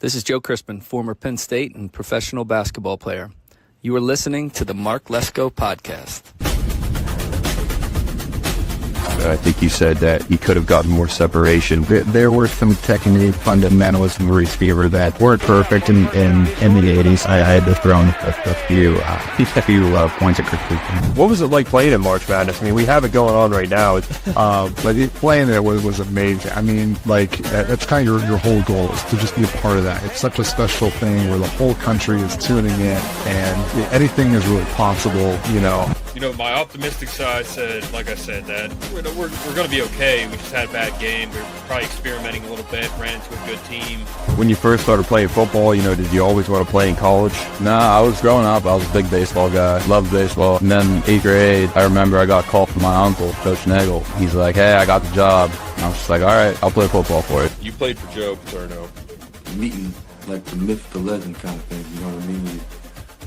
This is Joe Crispin, former Penn State and professional basketball player. You are listening to the Mark Lesko Podcast. I think you said that he could have gotten more separation. There were some technique fundamentals in the receiver that weren't perfect in the 80s. I had to throw in a few points of criticism. What was it like playing in March Madness? I mean, we have it going on right now. But playing there was amazing. I mean, like, that's kind of your whole goal is to just be a part of that. It's such a special thing where the whole country is tuning in, and anything is really possible, you know. You know, my optimistic side said, like I said, that we're going to be okay. We just had a bad game. We're probably experimenting a little bit, ran into a good team. When you first started playing football, you know, did you always want to play in college? No, I was growing up. I was a big baseball guy. Loved baseball. And then 8th grade, I remember I got a call from my uncle, Coach Nagel. He's like, hey, I got the job. And I was just like, all right, I'll play football for it. You played for Joe Paterno. Meeting like the myth, the legend kind of thing, you know what I mean? You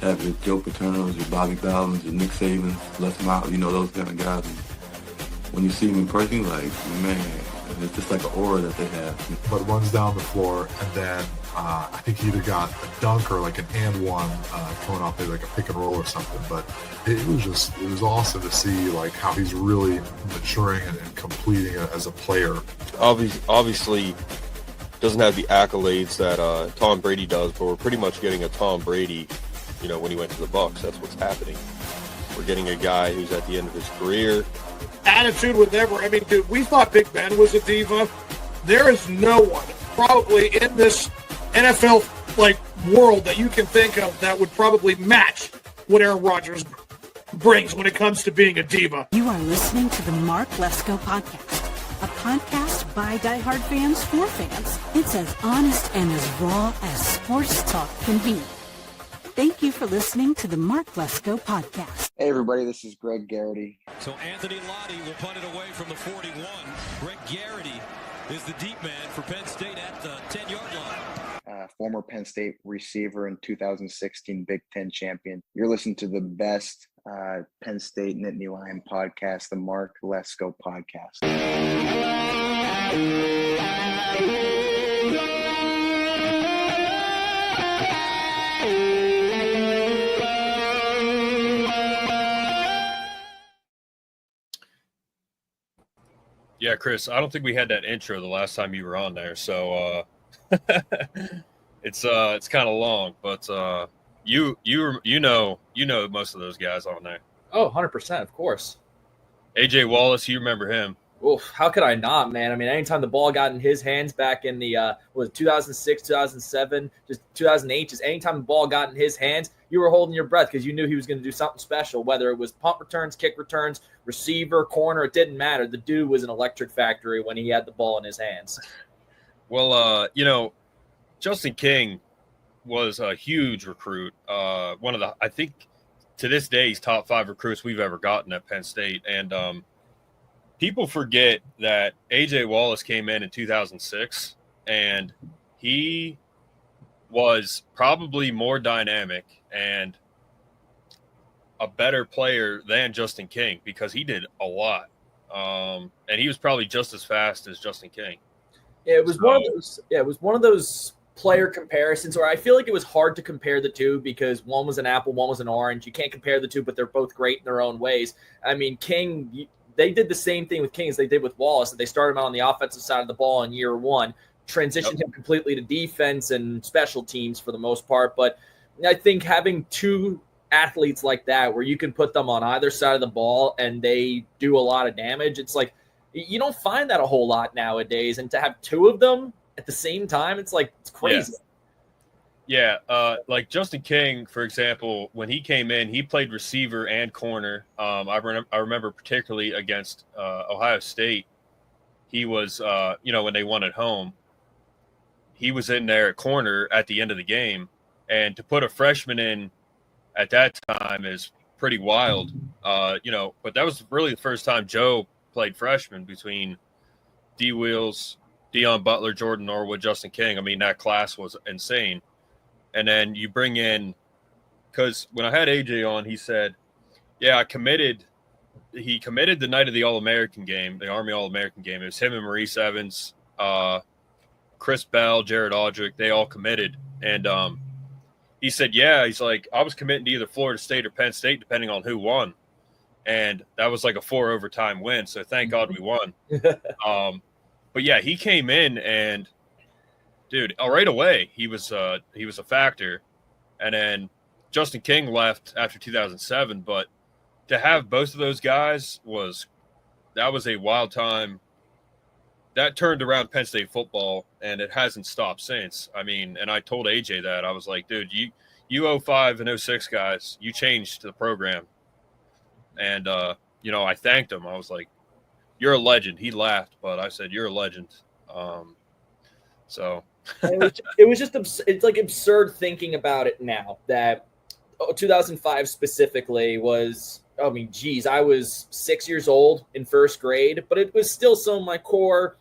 have your Joe Paternos, your Bobby Bowdens, your Nick Sabans, Les Miles, you know, those kind of guys. And when you see them in person, you're like, man, it's just like an aura that they have. But runs down the floor, and then I think he either got a dunk or like an and one coming off maybe like a pick and roll or something. But it was awesome to see like how he's really maturing and completing it as a player. Obviously doesn't have the accolades that Tom Brady does, but we're pretty much getting a Tom Brady, you know, when he went to the Bucs. That's what's happening. We're getting a guy who's at the end of his career. Attitude would never, I mean, dude, we thought Big Ben was a diva. There is no one probably in this NFL like world that you can think of that would probably match what Aaron Rodgers brings when it comes to being a diva. You are listening to the Mark Lesko Podcast, a podcast by diehard fans for fans. It's as honest and as raw as sports talk can be. Thank you for listening to the Mark Lesko Podcast. Hey, everybody, this is Greg Garrity. So Anthony Lottie will punt it away from the 41. Greg Garrity is the deep man for Penn State at the 10-yard line. Former Penn State receiver and 2016 Big Ten champion. You're listening to the best Penn State Nittany Lion podcast, the Mark Lesko Podcast. Yeah, Chris, I don't think we had that intro the last time you were on there, so it's kind of long, but you know most of those guys on there. Oh, 100%, of course. AJ Wallace, you remember him? Oof, how could I not, man? I mean, anytime the ball got in his hands back in the 2006, 2007, just 2008, just anytime the ball got in his hands, you were holding your breath because you knew he was going to do something special, whether it was punt returns, kick returns, receiver, corner, it didn't matter. The dude was an electric factory when he had the ball in his hands. Well, you know, Justin King was a huge recruit. One of the, I think to this day, he's top 5 recruits we've ever gotten at Penn State. And people forget that AJ Wallace came in 2006, and he was probably more dynamic and a better player than Justin King because he did a lot. And he was probably just as fast as Justin King. Yeah, it was one of those player comparisons where I feel like it was hard to compare the two because one was an apple, one was an orange. You can't compare the two, but they're both great in their own ways. I mean, King, they did the same thing with King as they did with Wallace. They started him out on the offensive side of the ball in year one, transitioned him completely to defense and special teams for the most part. But I think having two athletes like that where you can put them on either side of the ball and they do a lot of damage, it's like you don't find that a whole lot nowadays. And to have two of them at the same time, it's like it's crazy. Yeah, like Justin King, for example, when he came in, he played receiver and corner. I remember particularly against Ohio State. He was, when they won at home, he was in there at corner at the end of the game. And to put a freshman in at that time is pretty wild, but that was really the first time Joe played freshman between D. Wheels, Deion Butler, Jordan Norwood, Justin King. I mean, that class was insane. And then you bring in, because when I had AJ on, he said, yeah, he committed the night of the All-American game, the Army All-American game. It was him and Maurice Evans, Chris Bell, Jared Aldrich, they all committed. And he said, yeah, he's like, I was committing to either Florida State or Penn State, depending on who won. And that was like a 4 overtime win. So thank God we won. But yeah, he came in and, dude, right away, he was a factor. And then Justin King left after 2007. But to have both of those guys was a wild time. That turned around Penn State football, and it hasn't stopped since. I mean, and I told AJ that. I was like, dude, you 05 and 06 guys, you changed the program. And, I thanked him. I was like, you're a legend. He laughed, but I said, you're a legend. So it was just it's like absurd thinking about it now that 2005 specifically was, I mean, geez, I was 6 years old in first grade, but it was still some of my core,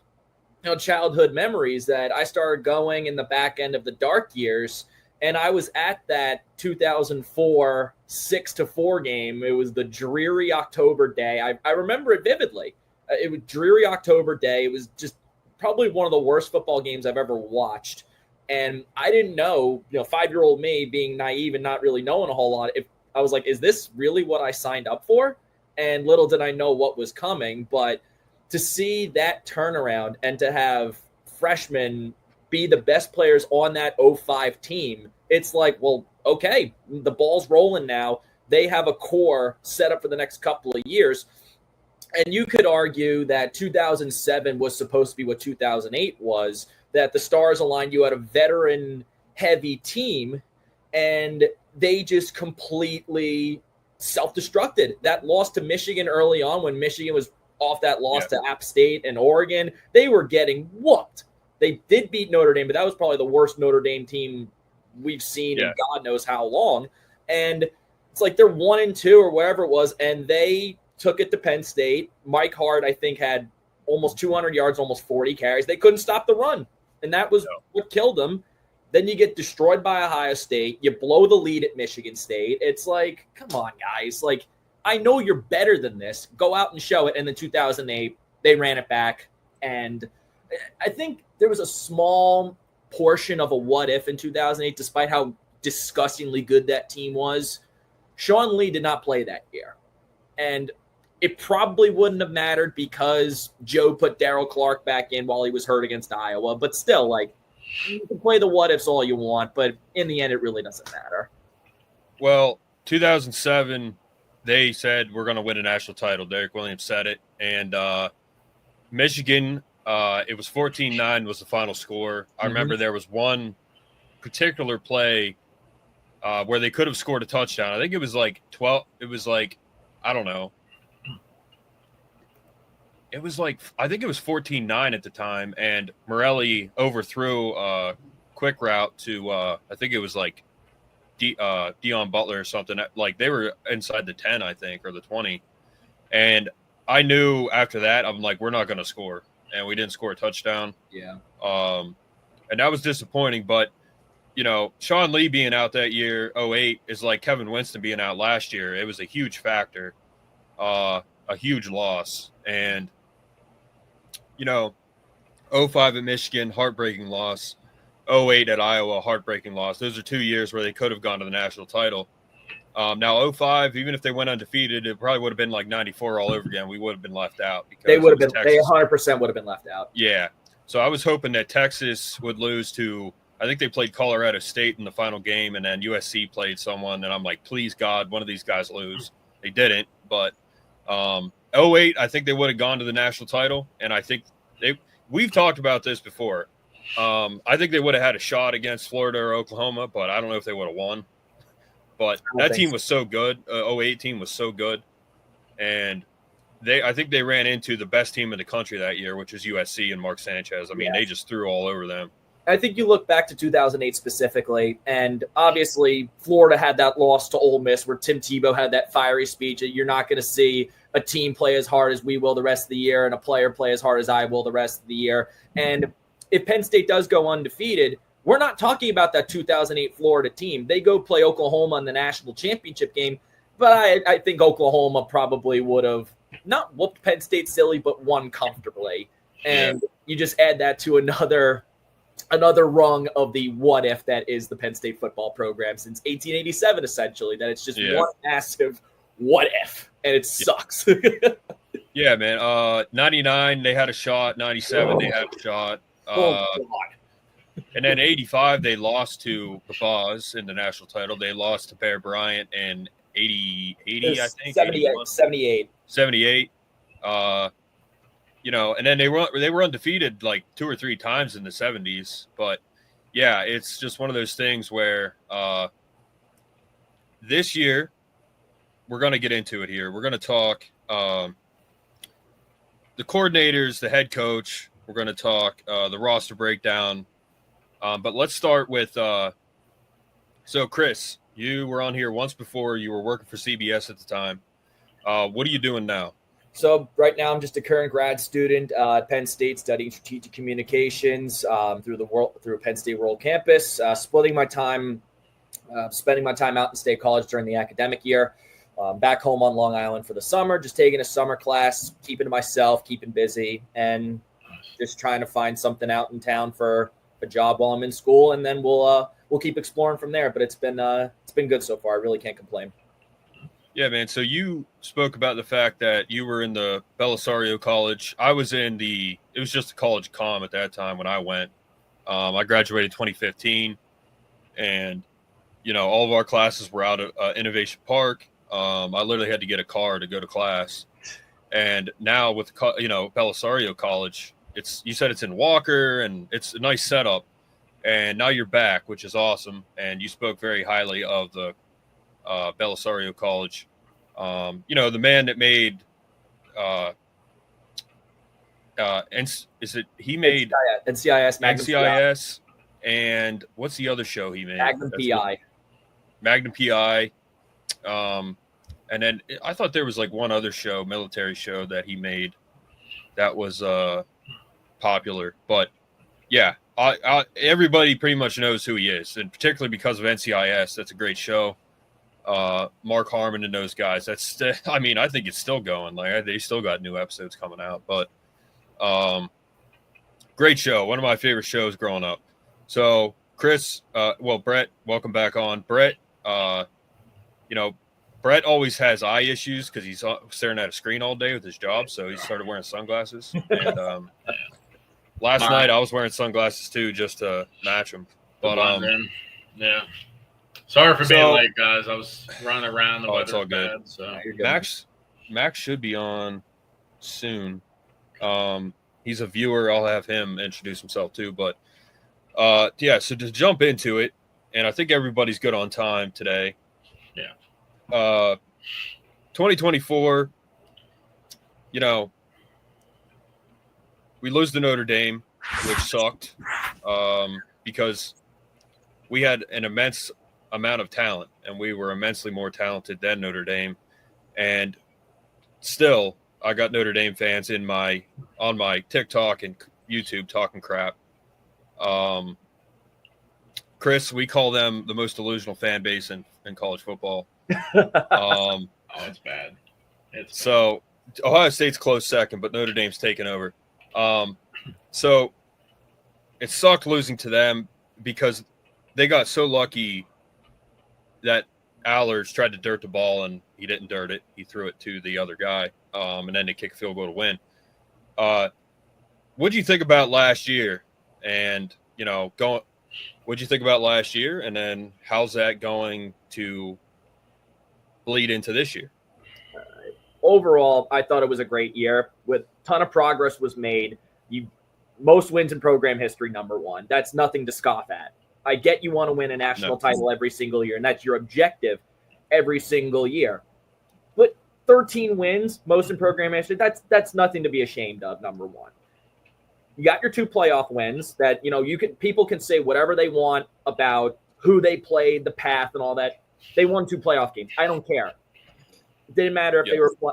childhood memories that I started going in the back end of the dark years. And I was at that 2004 6-4 game. It was the dreary October day. I remember it vividly. It was dreary October day. It was just probably one of the worst football games I've ever watched. And I didn't know, 5-year-old me being naive and not really knowing a whole lot. If I was like, is this really what I signed up for? And little did I know what was coming. But to see that turnaround and to have freshmen be the best players on that 05 team, it's like, well, okay, the ball's rolling now. They have a core set up for the next couple of years. And you could argue that 2007 was supposed to be what 2008 was, that the stars aligned. You had a veteran-heavy team, and they just completely self-destructed. That loss to Michigan early on, when Michigan was off that loss to App State and Oregon, they were getting whooped. They did beat Notre Dame, but that was probably the worst Notre Dame team we've seen in God knows how long. And it's like they're 1-2 or wherever it was, and they took it to Penn State. Mike Hart, I think, had almost 200 yards, almost 40 carries. They couldn't stop the run, and that was what killed them. Then you get destroyed by Ohio State. You blow the lead at Michigan State. It's like, come on, guys. Like, I know you're better than this. Go out and show it. And then 2008, they ran it back. And I think there was a small portion of a what if in 2008, despite how disgustingly good that team was. Sean Lee did not play that year. And it probably wouldn't have mattered because Joe put Darryl Clark back in while he was hurt against Iowa. But still, like, you can play the what ifs all you want, but in the end, it really doesn't matter. Well, 2007, they said we're going to win a national title. Derek Williams said it. And Michigan, it was 14-9 was the final score. I remember there was one particular play where they could have scored a touchdown. I think it was like 12. It was like, I don't know. It was like, I think it was 14-9 at the time, and Morelli overthrew a quick route to, I think it was like Deion Butler or something. Like, they were inside the 10, I think, or the 20. And I knew after that, I'm like, we're not going to score. And we didn't score a touchdown. Yeah. And that was disappointing. But, Sean Lee being out that year, 08, is like Kevin Winston being out last year. It was a huge factor, a huge loss. And, 05 at Michigan, heartbreaking loss. 08 at Iowa, heartbreaking loss. Those are 2 years where they could have gone to the national title. Now 05, even if they went undefeated, it probably would have been like 94 all over again. We would have been left out. Because they would have been. They 100% would have been left out. Yeah. So I was hoping that Texas would lose to, I think they played Colorado State in the final game, and then USC played someone. And I'm like, please God, one of these guys lose. They didn't, but 08, I think they would have gone to the national title, and I think we've talked about this before. I think they would have had a shot against Florida or Oklahoma, but I don't know if they would have won. But that team was so good. 08 team was so good, and I think they ran into the best team in the country that year, which is USC and Mark Sanchez. I mean, they just threw all over them. I think you look back to 2008 specifically, and obviously Florida had that loss to Ole Miss where Tim Tebow had that fiery speech that you're not going to see a team play as hard as we will the rest of the year and a player play as hard as I will the rest of the year. And if Penn State does go undefeated, we're not talking about that 2008 Florida team. They go play Oklahoma in the national championship game, but I think Oklahoma probably would have not whooped Penn State silly, but won comfortably. And you just add that to another another rung of the what if that is the Penn State football program since 1887, essentially, that it's just one massive what if, and it sucks. Yeah, man. 99, they had a shot. 97, they had a shot. God. And then 85, they lost to the Boz in the national title. They lost to Bear Bryant in 80 I think. 78. And then they were undefeated like 2 or 3 times in the 70s. But yeah, it's just one of those things where this year we're going to get into it here. We're going to talk the coordinators, the head coach. We're going to talk the roster breakdown. But let's start with so Chris, you were on here once before. You were working for CBS at the time. What are you doing now? So right now I'm just a current grad student at Penn State studying strategic communications through Penn State World Campus, spending my time out in State College during the academic year, back home on Long Island for the summer, just taking a summer class, keeping to myself, keeping busy, and just trying to find something out in town for a job while I'm in school, and then we'll keep exploring from there. But it's been good so far. I really can't complain. Yeah, man. So you spoke about the fact that you were in the Belisario College. I was it was just a college comm at that time when I went. I graduated 2015, and all of our classes were out of Innovation Park. I literally had to get a car to go to class. And now with Belisario College, you said it's in Walker, and it's a nice setup. And now you're back, which is awesome. And you spoke very highly of the Belisario College. The man that made he made NCIS, and what's the other show he made? Magnum PI. And then I thought there was like one other show, military show that he made that was popular. But yeah, everybody pretty much knows who he is, and particularly because of NCIS. That's a great show. Mark Harmon and those guys. I think it's still going. Like they still got new episodes coming out. But great show. One of my favorite shows growing up. So Chris, Brett, welcome back on. Brett, Brett always has eye issues because he's staring at a screen all day with his job. So he started wearing sunglasses. And last night I was wearing sunglasses too, just to match them. But yeah. Sorry for being late, guys. I was running around. The weather's all good. Bad, so. Max should be on soon. He's a viewer. I'll have him introduce himself too. But so to jump into it, and I think everybody's good on time today. Yeah. 2024. We lose to Notre Dame, which sucked because we had an immense amount of talent, and we were immensely more talented than Notre Dame. And still, I got Notre Dame fans on my TikTok and YouTube talking crap. Chris, we call them the most delusional fan base in college football. It's bad. So Ohio State's close second, but Notre Dame's taken over. So it sucked losing to them because they got so lucky that Allers tried to dirt the ball and he didn't dirt it. He threw it to the other guy, and then they kick a field goal to win. What do you think about last year? And what do you think about last year? And then how's that going to bleed into this year? Overall, I thought it was a great year. With a ton of progress was made. Most wins in program history, number one. That's nothing to scoff at. I get you want to win a national title every single year, and that's your objective every single year. But 13 wins, most in program history, that's nothing to be ashamed of, number one. You got your 2 playoff wins that, people can say whatever they want about who they played, the path and all that. They won 2 playoff games. I don't care. It didn't matter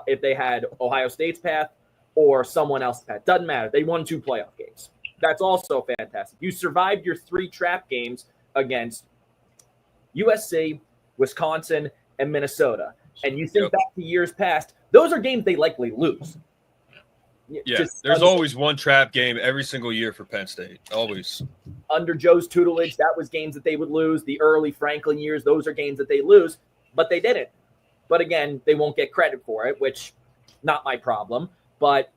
if they had Ohio State's path or someone else's path. Doesn't matter. They won 2 playoff games. That's also fantastic. You survived your 3 trap games against USC, Wisconsin, and Minnesota. And you think back to years past, those are games they likely lose. Yeah, there's always one trap game every single year for Penn State. Always. Under Joe's tutelage, that was games that they would lose. The early Franklin years, those are games that they lose, but they didn't. But again, they won't get credit for it, which not my problem. But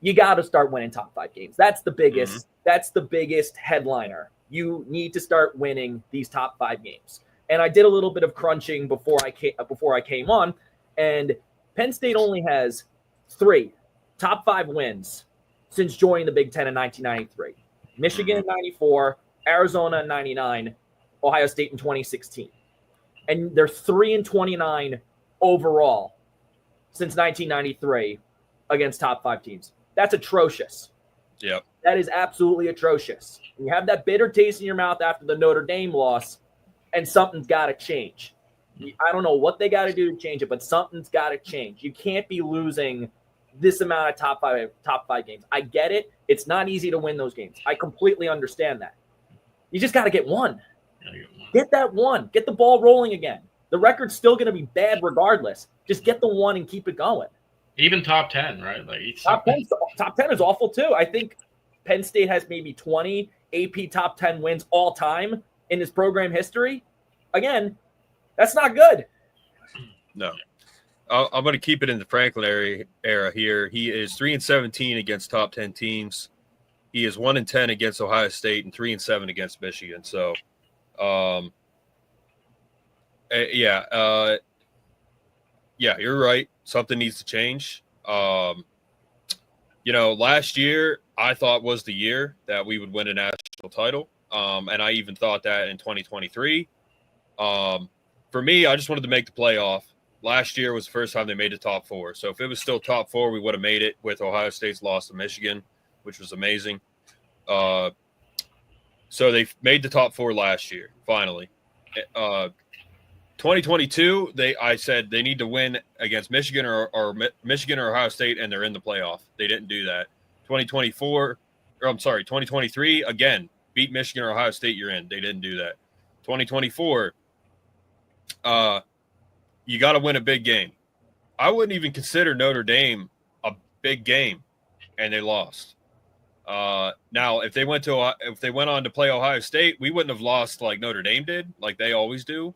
you got to start winning top 5 games. That's the biggest. Mm-hmm. That's the biggest headliner. You need to start winning these top 5 games. And I did a little bit of crunching before I came on, and Penn State only has 3 top 5 wins since joining the Big Ten in 1993. Michigan in 94, Arizona in 99, Ohio State in 2016. And they're 3-29 overall since 1993 against top 5 teams. That's atrocious. Yep. That is absolutely atrocious. You have that bitter taste in your mouth after the Notre Dame loss, and something's got to change. I don't know what they got to do to change it, but something's got to change. You can't be losing this amount of top five games. I get it. It's not easy to win those games. I completely understand that. You just got to get one. Get that one. Get the ball rolling again. The record's still going to be bad regardless. Just get the one and keep it going. Even top 10, right? Like top 10 is awful too. I think Penn State has maybe 20 AP top 10 wins all time in his program history. Again, that's not good. No. I'm going to keep it in the Franklin era here. He is 3-17 against top 10 teams. He is 1-10 against Ohio State and 3-7 against Michigan. So, yeah, you're right. Something needs to change. Last year I thought was the year that we would win a national title. And I even thought that in 2023. For me, I just wanted to make the playoff. Last year was the first time they made the top 4. So if it was still top 4, we would have made it with Ohio State's loss to Michigan, which was amazing. So they made the top 4 last year, finally. 2022, I said they need to win against Michigan or Michigan or Ohio State, and they're in the playoff. They didn't do that. 2023, again, beat Michigan or Ohio State, you're in. They didn't do that. 2024, you got to win a big game. I wouldn't even consider Notre Dame a big game, and they lost. Now, if they went on to play Ohio State, we wouldn't have lost like Notre Dame did, like they always do.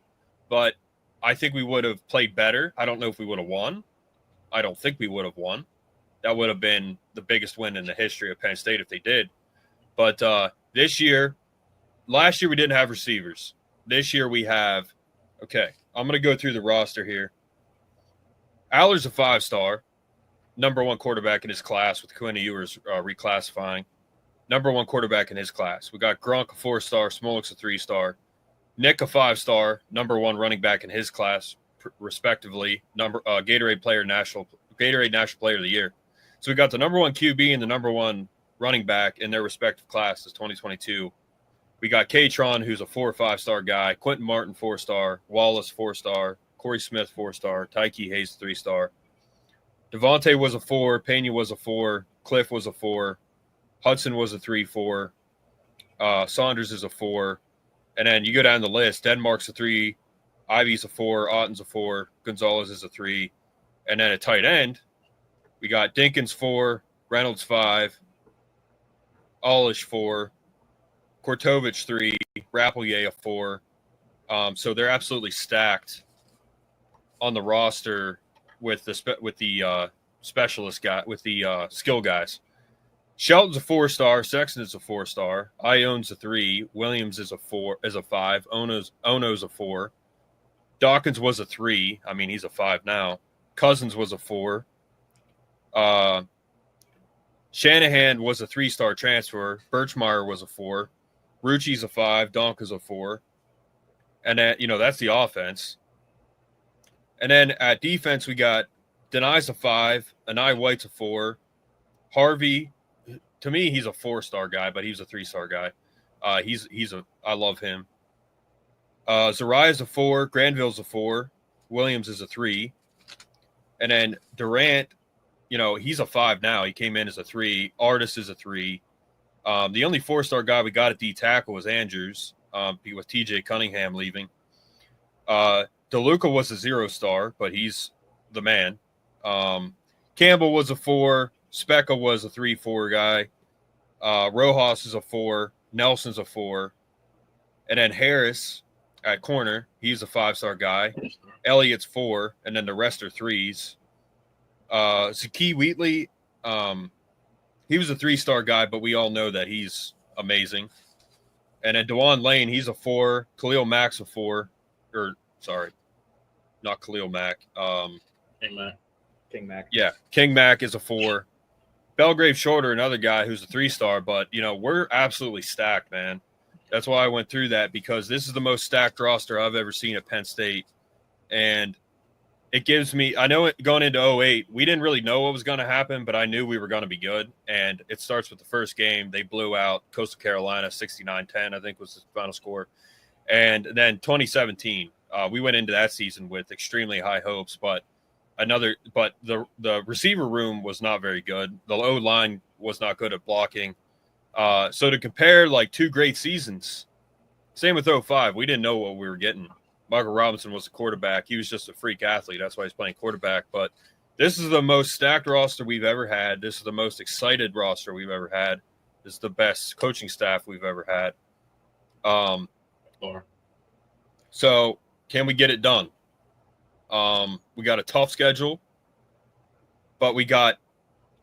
But I think we would have played better. I don't know if we would have won. I don't think we would have won. That would have been the biggest win in the history of Penn State if they did. But last year we didn't have receivers. This year we have. Okay, I'm going to go through the roster here. Aller's a 5-star, number 1 quarterback in his class with Quinn Ewers reclassifying. Number 1 quarterback in his class. We got Gronk a 4-star, Smolik's a 3-star. Nick a 5-star, number 1 running back in his class, respectively. Gatorade National Player of the Year. So we got the number 1 QB and the number 1 running back in their respective classes, 2022. We got Katron, who's a 4 or 5-star guy. Quentin Martin, 4-star. Wallace, 4-star. Corey Smith, 4-star. Tyke Hayes, 3-star. Devontae was a 4. Pena was a 4. Cliff was a 4. Hudson was a 3-4. Saunders is a 4. And then you go down the list. Denmark's a 3. Ivy's a 4. Otten's a 4. Gonzalez is a 3. And then at tight end, we got Dinkins 4. Reynolds 5. Olish 4. Kortovich 3. Rappleyea 4. So they're absolutely stacked on the roster with the specialist guy, with the skill guys. Shelton's a 4-star. Sexton's a 4-star. Ione's a 3. Williams is a 5. Ono's a 4. Dawkins was a 3. I mean, he's a 5 now. Cousins was a 4. Shanahan was a 3-star transfer. Birchmeyer was a 4. Rucci's a 5. Donka's a 4. And then, that's the offense. And then at defense, we got Denai's a 5. Anai White's a 4. Harvey, to me, he's a 4-star guy, but he's a 3-star guy. I love him. Zariah's a 4. Granville's a 4. Williams is a 3. And then Durant, he's a 5 now. He came in as a 3. Artis is a 3. The only 4-star guy we got at D tackle was Andrews, with TJ Cunningham leaving. DeLuca was a 0-star, but he's the man. Campbell was a 4. Speckle was a 3-4 guy. Rojas is a 4. Nelson's a 4. And then Harris at corner, he's a 5-star guy. Elliott's 4, and then the rest are 3s. Zakee Wheatley, he was a 3-star guy, but we all know that he's amazing. And then DeJuan Lane, he's a 4. Khalil Mack's a 4. Or, sorry, not Khalil Mack. King Mack. Yeah, King Mack is a 4. Belgrave Shorter, another guy who's a 3-star, but, we're absolutely stacked, man. That's why I went through that, because this is the most stacked roster I've ever seen at Penn State. And it gives me – I know going into 08, we didn't really know what was going to happen, but I knew we were going to be good. And it starts with the first game. They blew out Coastal Carolina 69-10, I think was the final score. And then 2017, we went into that season with extremely high hopes, but the receiver room was not very good. The O-line was not good at blocking. So to compare like 2 great seasons, same with 05, we didn't know what we were getting. Michael Robinson was the quarterback. He was just a freak athlete. That's why he's playing quarterback. But this is the most stacked roster we've ever had. This is the most excited roster we've ever had. This is the best coaching staff we've ever had. So can we get it done? We got a tough schedule, but we got,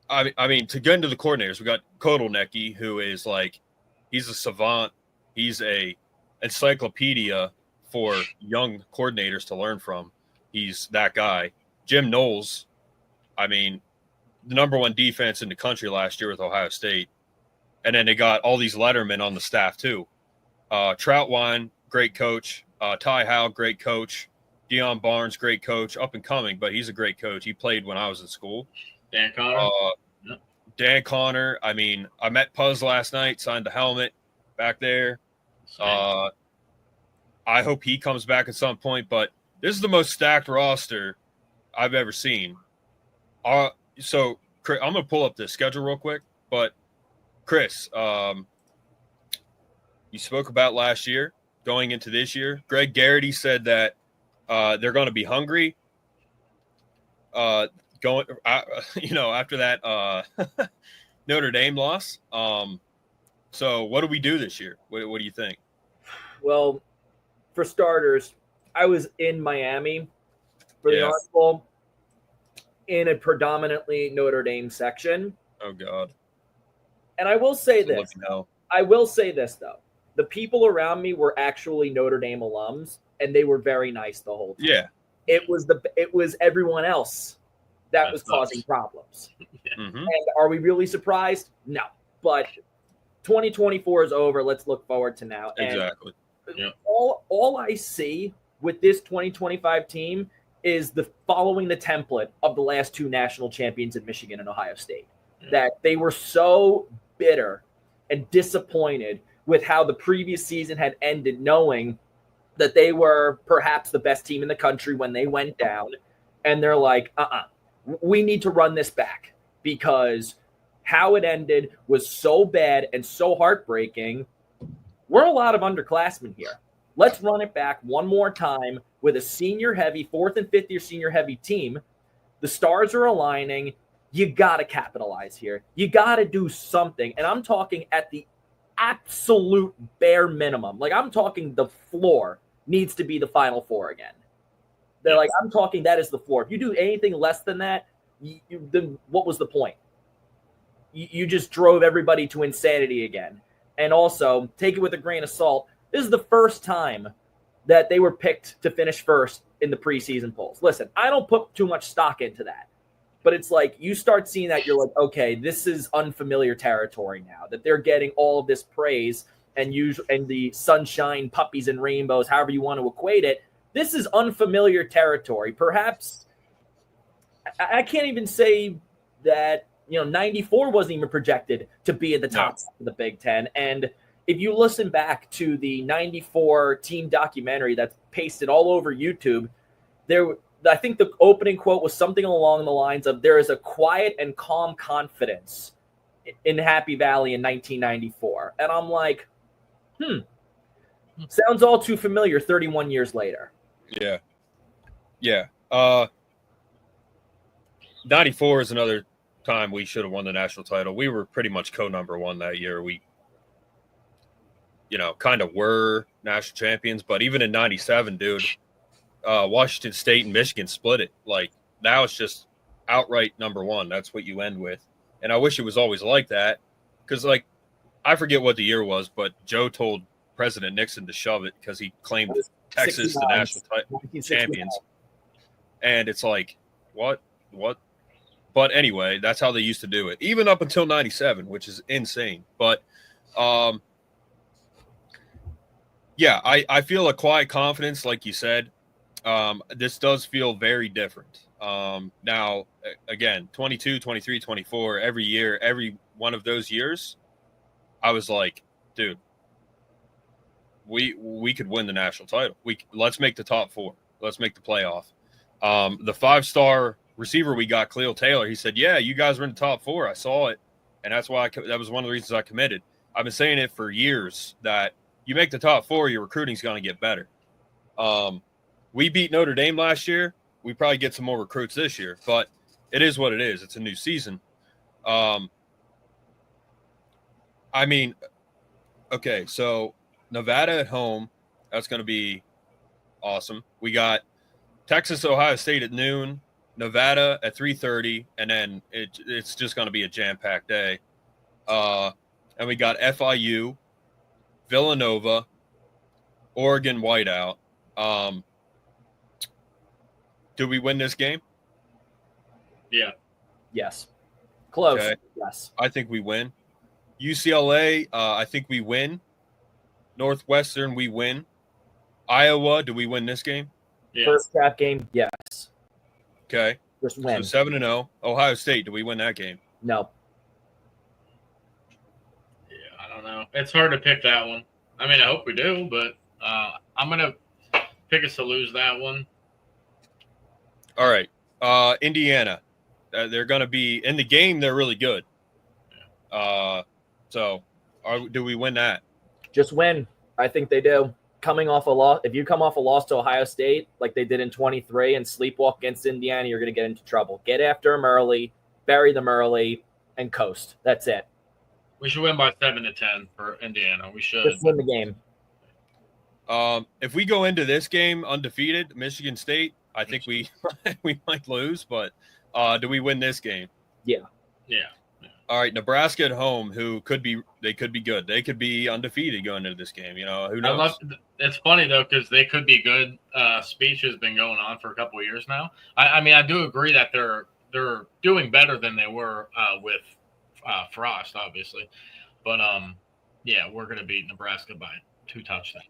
I mean, to get into the coordinators, we got Kotelnicki, who is like, he's a savant. He's a encyclopedia for young coordinators to learn from. He's that guy. Jim Knowles, I mean, the number 1 defense in the country last year with Ohio State. And then they got all these lettermen on the staff too. Troutwine, great coach. Ty Howe, great coach. Dion Barnes, great coach, up and coming, but he's a great coach. He played when I was in school. Dan Connor. Dan Connor. I mean, I met Puzz last night, signed the helmet back there. I hope he comes back at some point, but this is the most stacked roster I've ever seen. So I'm going to pull up the schedule real quick, but Chris, you spoke about last year going into this year. Greg Garrity said that they're going to be hungry. After that Notre Dame loss. So what do we do this year? What do you think? Well, for starters, I was in Miami for the Orange Bowl in a predominantly Notre Dame section. Oh God! And I will say this. I will say this though: the people around me were actually Notre Dame alums, and they were very nice the whole time. Yeah. It was everyone else that was causing problems. Mm-hmm. And are we really surprised? No. But 2024 is over. Let's look forward to now. Exactly. And all I see with this 2025 team is following the template of the last 2 national champions in Michigan and Ohio State. That they were so bitter and disappointed with how the previous season had ended, knowing that they were perhaps the best team in the country when they went down. And they're like, we need to run this back, because how it ended was so bad and so heartbreaking. We're a lot of underclassmen here. Let's run it back one more time with a senior-heavy, 4th and 5th year senior-heavy team. The stars are aligning. You got to capitalize here. You got to do something. And I'm talking at the absolute bare minimum. Like, I'm talking the floor needs to be the Final Four again. They're like, I'm talking that is the floor. If you do anything less than that, then what was the point? You just drove everybody to insanity again. And also, take it with a grain of salt, this is the first time that they were picked to finish first in the preseason polls. Listen, I don't put too much stock into that. But it's like you start seeing that, you're like, okay, this is unfamiliar territory now, that they're getting all of this praise and the sunshine, puppies, and rainbows, however you want to equate it. This is unfamiliar territory. Perhaps I can't even say that, 94 wasn't even projected to be at the top of the Big Ten. And if you listen back to the 94 team documentary that's pasted all over YouTube, I think the opening quote was something along the lines of, there is a quiet and calm confidence in Happy Valley in 1994. And I'm like, sounds all too familiar 31 years later. Yeah. Yeah. '94 is another time we should have won the national title. We were pretty much co-number one that year. We, kind of were national champions. But even in '97, dude, Washington State and Michigan split it. Like, now it's just outright number one. That's what you end with. And I wish it was always like that, because, like, I forget what the year was, but Joe told President Nixon to shove it because he claimed Texas the national champions. And it's like, what? But anyway, that's how they used to do it, even up until '97, which is insane. But yeah, I feel a quiet confidence, like you said. This does feel very different. Now, again, 22, 23, 24, every year, every one of those years, I was like, dude, we could win the national title. Let's make the top four. Let's make the playoff. The 5-star receiver we got, Cleo Taylor, he said, yeah, you guys were in the top four. I saw it. And that's why that was one of the reasons I committed. I've been saying it for years that you make the top four, your recruiting's going to get better. We beat Notre Dame last year. We probably get some more recruits this year, but it is what it is. It's a new season. I mean, okay, so Nevada at home, that's going to be awesome. We got Texas, Ohio State at noon, Nevada at 3:30, and then it's just going to be a jam-packed day. And we got FIU, Villanova, Oregon whiteout. Do we win this game? Yeah. Yes. Close. Okay. Yes. I think we win. UCLA, I think we win. Northwestern, we win. Iowa, do we win this game? Yes. First trap game, yes. Okay. Just win. So 7-0. Ohio State, do we win that game? No. Yeah, I don't know. It's hard to pick that one. I mean, I hope we do, but I'm going to pick us to lose that one. All right. Indiana, they're going to be in the game. They're really good. So do we win that? Just win. I think they do. Coming off a loss, if you come off a loss to Ohio State like they did in 23 and sleepwalk against Indiana, you're going to get into trouble. Get after them early, bury them early, and coast. That's it. We should win by 7-10 for Indiana. We should. Just win the game. If we go into this game undefeated, Michigan State, I think we might lose, but do we win this game? Yeah. Yeah. All right, Nebraska at home, they could be good. They could be undefeated going into this game. Who knows? It's funny though, because they could be good. Speech has been going on for a couple of years now. I mean, I do agree that they're doing better than they were with Frost, obviously. But yeah, we're gonna beat Nebraska by 2 touchdowns.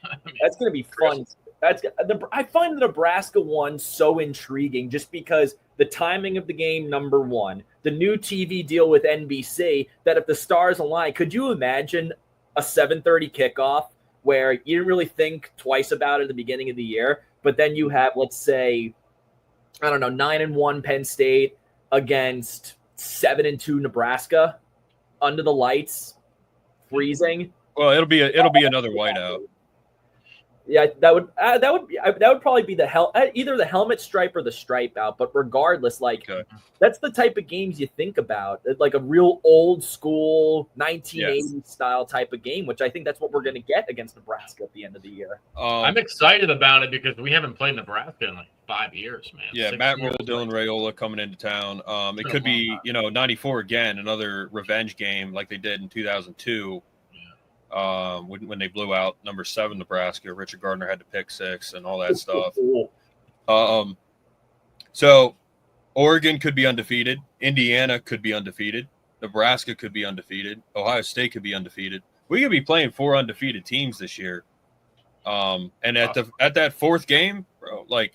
I mean, that's gonna be fun. I find the Nebraska one so intriguing just because the timing of the game, number one, the new TV deal with NBC, that if the stars align, could you imagine a 7:30 kickoff where you didn't really think twice about it at the beginning of the year, but then you have, let's say, 9-1 Penn State against 7-2 Nebraska under the lights, freezing. Well, it'll be another whiteout. Yeah, that would probably be either the helmet stripe or the stripe out. But regardless, that's the type of games you think about, like a real old school 1980s style type of game, which I think that's what we're going to get against Nebraska at the end of the year. I'm excited about it because we haven't played Nebraska in like 5 years, man. Yeah, Matt Rule, Dylan Raiola coming into town. It could be 94 again, another revenge game like they did in 2002. When they blew out number 7 Nebraska, Richard Gardner had to pick 6 and all that stuff. So Oregon could be undefeated. Indiana could be undefeated. Nebraska could be undefeated. Ohio State could be undefeated. We could be playing 4 undefeated teams this year. And at that 4th game, bro, like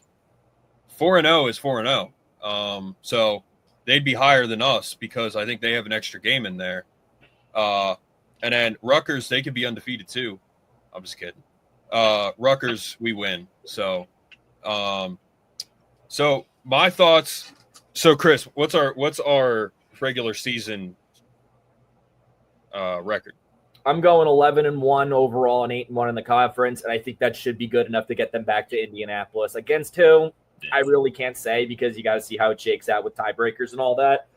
4-0 is 4-0. So they'd be higher than us because I think they have an extra game in there. And then Rutgers, they could be undefeated too. I'm just kidding. Rutgers, we win. So my thoughts. So Chris, what's our regular season record? I'm going 11-1 overall and 8-1 in the conference, and I think that should be good enough to get them back to Indianapolis. Against who? I really can't say because you got to see how it shakes out with tiebreakers and all that.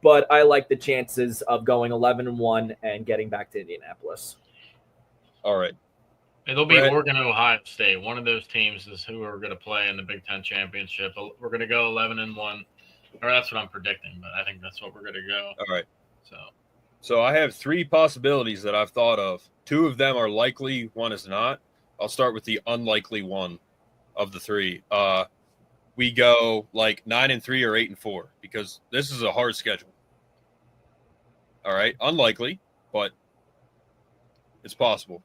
But I like the chances of going 11-1 and getting back to Indianapolis. All right. It'll be Oregon and Ohio State. One of those teams is who are going to play in the Big Ten championship. We're going to go 11-1, or that's what I'm predicting. But I think that's what we're going to go. All right. So I have 3 possibilities that I've thought of. 2 of them are likely. 1 is not. I'll start with the unlikely one of the 3. We go like 9-3 or 8-4 because this is a hard schedule. All right, unlikely, but it's possible.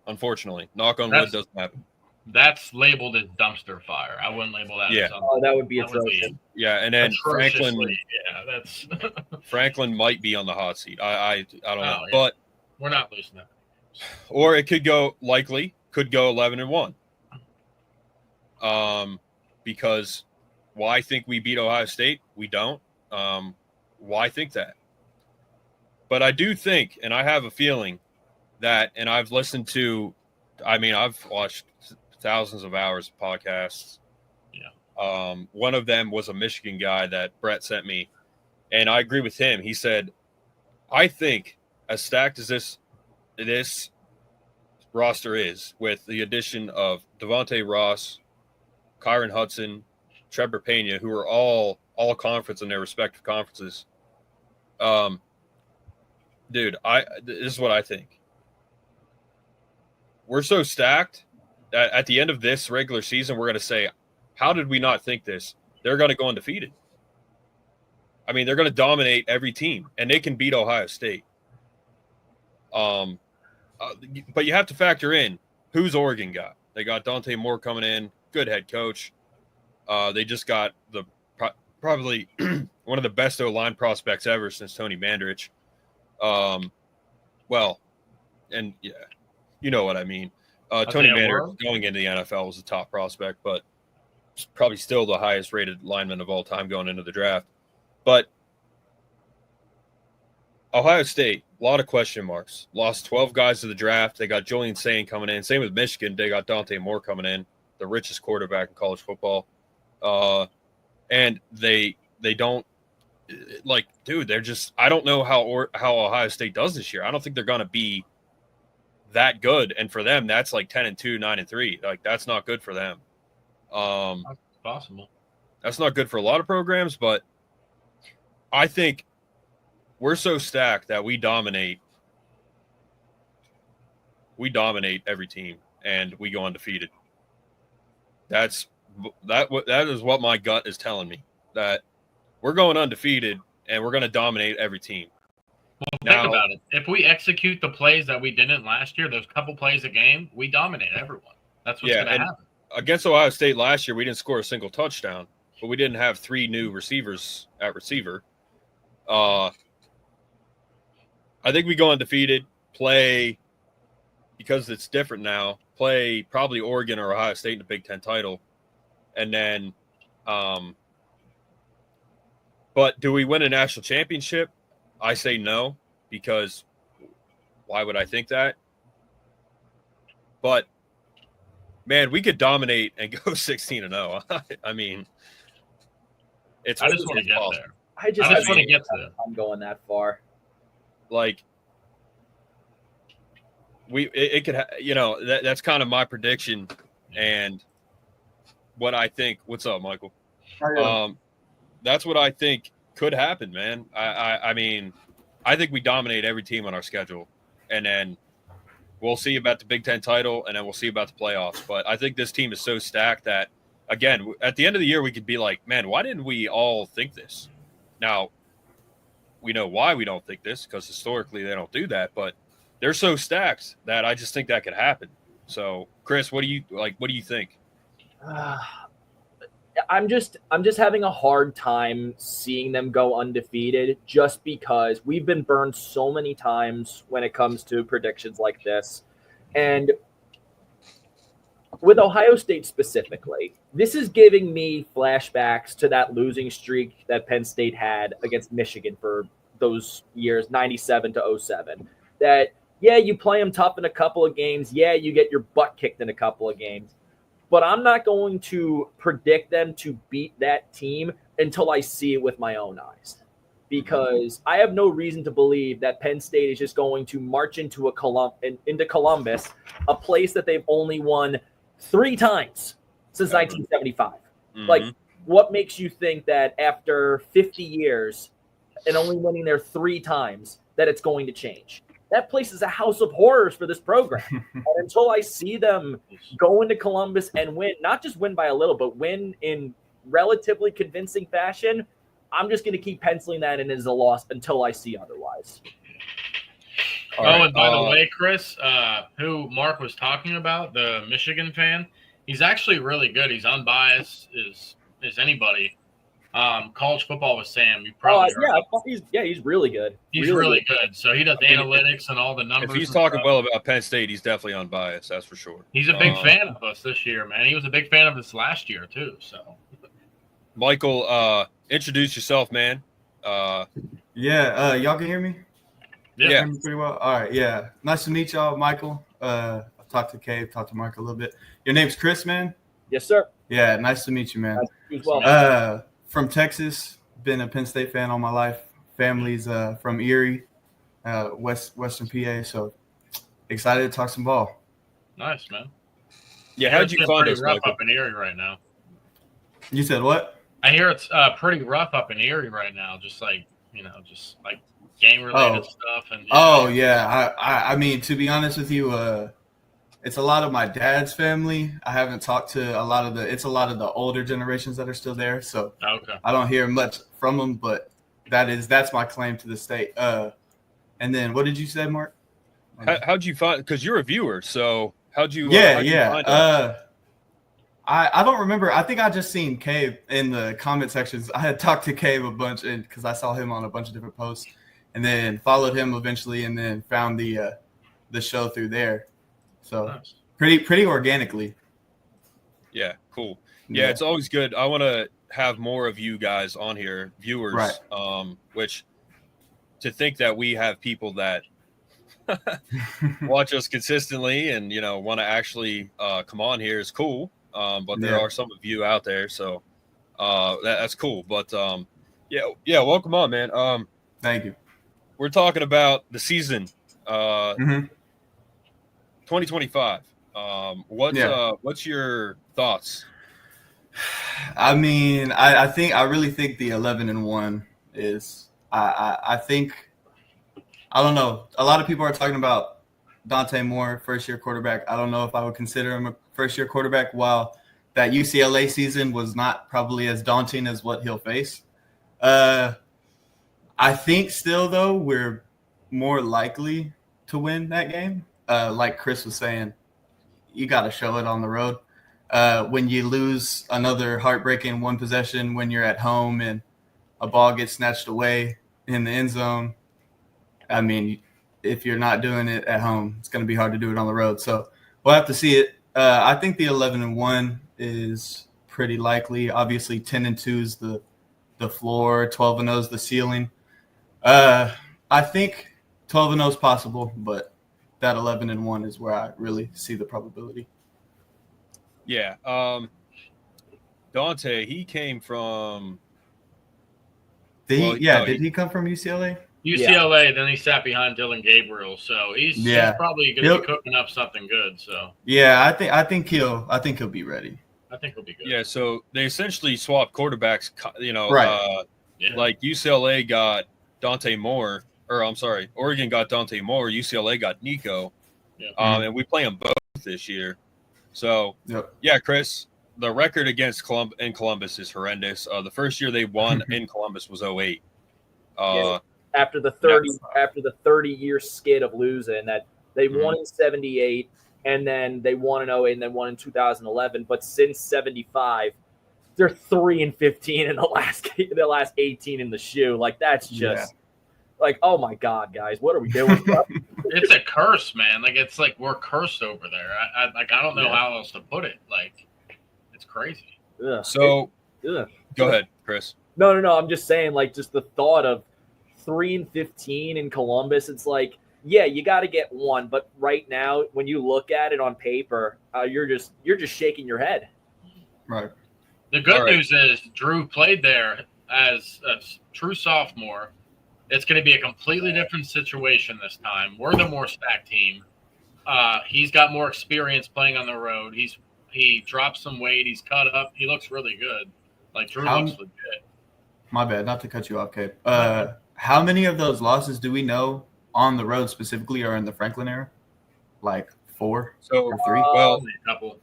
Unfortunately, knock on wood, doesn't happen. That's labeled as dumpster fire. I wouldn't label that. Yeah, that would be atrocious. Yeah, and then Franklin. Yeah, that's Franklin might be on the hot seat. I don't know, yeah. But we're not losing that. Or it could go 11-1. Because why think we beat Ohio State? We don't. Why think that? But I do think, and I have a feeling that, and I've listened to, I've watched thousands of hours of podcasts. Yeah. One of them was a Michigan guy that Brett sent me, and I agree with him. He said, I think as stacked as this roster is, with the addition of Devontae Ross, Kyron Hudson, Trevor Pena, who are all conference in their respective conferences. Dude, this is what I think. We're so stacked that at the end of this regular season, we're going to say, how did we not think this? They're going to go undefeated. They're going to dominate every team, and they can beat Ohio State. But you have to factor in who's Oregon got. They got Dante Moore coming in, good head coach. They just got probably one of the best O-line prospects ever since Tony Mandrich. And yeah, you know what I mean. Tony Mandrich going into the NFL was a top prospect, but probably still the highest rated lineman of all time going into the draft. But Ohio State, a lot of question marks. Lost 12 guys to the draft. They got Julian Sain coming in. Same with Michigan. They got Dante Moore coming in, the richest quarterback in college football. And they don't, dude, they're just – I don't know how Ohio State does this year. I don't think they're going to be that good. And for them, that's like 10-2, 9-3. That's not good for them. That's possible. That's not good for a lot of programs, but I think we're so stacked that we dominate every team and we go undefeated. That is what my gut is telling me, that we're going undefeated and we're going to dominate every team. Well, think about it. If we execute the plays that we didn't last year, those couple plays a game, we dominate everyone. That's what's going to happen. Against Ohio State last year, we didn't score a single touchdown, but we didn't have 3 new receivers at receiver. I think we go undefeated, play, because it's different now, play probably Oregon or Ohio State in the Big Ten title. And then, but do we win a national championship? I say no, because why would I think that? But, man, we could dominate and go 16-0. I mean, it's. I just want to get there. I just want to get there. I'm going that far. It could, that's kind of my prediction and what I think. What's up, Michael? That's what I think could happen, man. I mean, I think we dominate every team on our schedule, and then we'll see about the Big Ten title, and then we'll see about the playoffs. But I think this team is so stacked that, again, at the end of the year, we could be like, man, why didn't we all think this? Now, we know why we don't think this, because historically they don't do that, but they're so stacked that I just think that could happen. So, Chris, what do you think? I'm just having a hard time seeing them go undefeated, just because we've been burned so many times when it comes to predictions like this. And with Ohio State specifically, this is giving me flashbacks to that losing streak that Penn State had against Michigan for those years, 97 to 07. That, yeah, you play them tough in a couple of games. Yeah, you get your butt kicked in a couple of games. but I'm not going to predict them to beat that team until I see it with my own eyes. Because I have no reason to believe that Penn State is just going to march into Columbus, a place that they've only won 3 times since 1975. Mhm. Like, what makes you think that after 50 years and only winning there 3 times that it's going to change? That place is a house of horrors for this program. And until I see them go into Columbus and win, not just win by a little, but win in relatively convincing fashion, I'm just going to keep penciling that in as a loss until I see otherwise. And by the way, Chris, who Mark was talking about, the Michigan fan, he's actually really good. He's unbiased as anybody. College football with Sam. You probably heard he's really good. He's really good. So he does analytics and all the numbers. If he's talking well about Penn State, he's definitely unbiased. That's for sure. He's a big fan of us this year, man. He was a big fan of us last year too. So, Michael, introduce yourself, man. Y'all can hear me? Yeah. Hear me pretty well. All right, yeah. Nice to meet y'all, Michael. I've talked to Cave, talked to Mark a little bit. Your name's Chris, man? Yes, sir. Yeah, nice to meet you, man. Nice to meet you as well. From Texas, been a Penn State fan all my life. Family's from Erie, Western PA, so excited to talk some ball. Nice, man. Yeah, how'd you find pretty us, rough Michael? up in Erie right now? You said what? I hear it's pretty rough up in Erie right now, just like gang-related stuff. And I mean, to be honest with you, it's a lot of my dad's family. I haven't talked to a lot of the older generations that are still there, so I don't hear much from them. But that's my claim to the state. And then what did you say, Mark? How'd you find? Because you're a viewer, so how'd you? Find us? I don't remember. I think I just seen Cave in the comment sections. I had talked to Cave a bunch, and because I saw him on a bunch of different posts, and then followed him eventually, and then found the show through there. So nice. pretty organically. Yeah, cool. Yeah, it's always good. I want to have more of you guys on here, viewers. Right. Which to think that we have people that watch us consistently and want to actually come on here is cool. But there are some of you out there, so that's cool. But welcome on, man. Thank you. We're talking about the season, 2025. What's your thoughts? I mean, I really think the 11-1 is. I think, I don't know. A lot of people are talking about Dante Moore, first-year quarterback. I don't know if I would consider him a first-year quarterback, while that UCLA season was not probably as daunting as what he'll face. I think still, though, we're more likely to win that game. Like Chris was saying, you got to show it on the road. When you lose another heartbreaking one possession when you're at home and a ball gets snatched away in the end zone, I mean, if you're not doing it at home, it's going to be hard to do it on the road. So we'll have to see it. I think the 11-1 is pretty likely. Obviously, 10-2 is the floor, 12-0 is the ceiling. I think 12-0 is possible, but that 11-1 is where I really see the probability. Yeah. Dante, he came from. Did he come from UCLA? UCLA, then he sat behind Dylan Gabriel, so he's probably going to be cooking up something good. So yeah, I think he'll be ready. I think he'll be good. Yeah, so they essentially swapped quarterbacks. Right. Like UCLA got Dante Moore, or I'm sorry, Oregon got Dante Moore. UCLA got Nico, and we play them both this year. So yeah, Chris, the record against Columbus is horrendous. The first year they won in Columbus was 2008. After the 30-year skid of losing, that they won in 78, and then they won in 08, and then won in 2011. But since 75, they're 3-15 in the last 18 in the shoe. Like, that's just like, oh my God, guys, what are we doing? It's a curse, man. Like, it's like we're cursed over there. I don't know how else to put it. Like, it's crazy. So go ahead, Chris. No. I'm just saying, like, just the thought of 3-15 in Columbus. It's like yeah, you got to get one. But right now, when you look at it on paper, you're just shaking your head. Right. The good news is Drew played there as a true sophomore. It's going to be a completely different situation this time. We're the more stacked team. He's got more experience playing on the road. He dropped some weight. He's cut up. He looks really good. Like Drew looks legit. My bad, not to cut you off, Cape. How many of those losses do we know on the road specifically are in the Franklin era? Like 4 or 3? Well, a couple.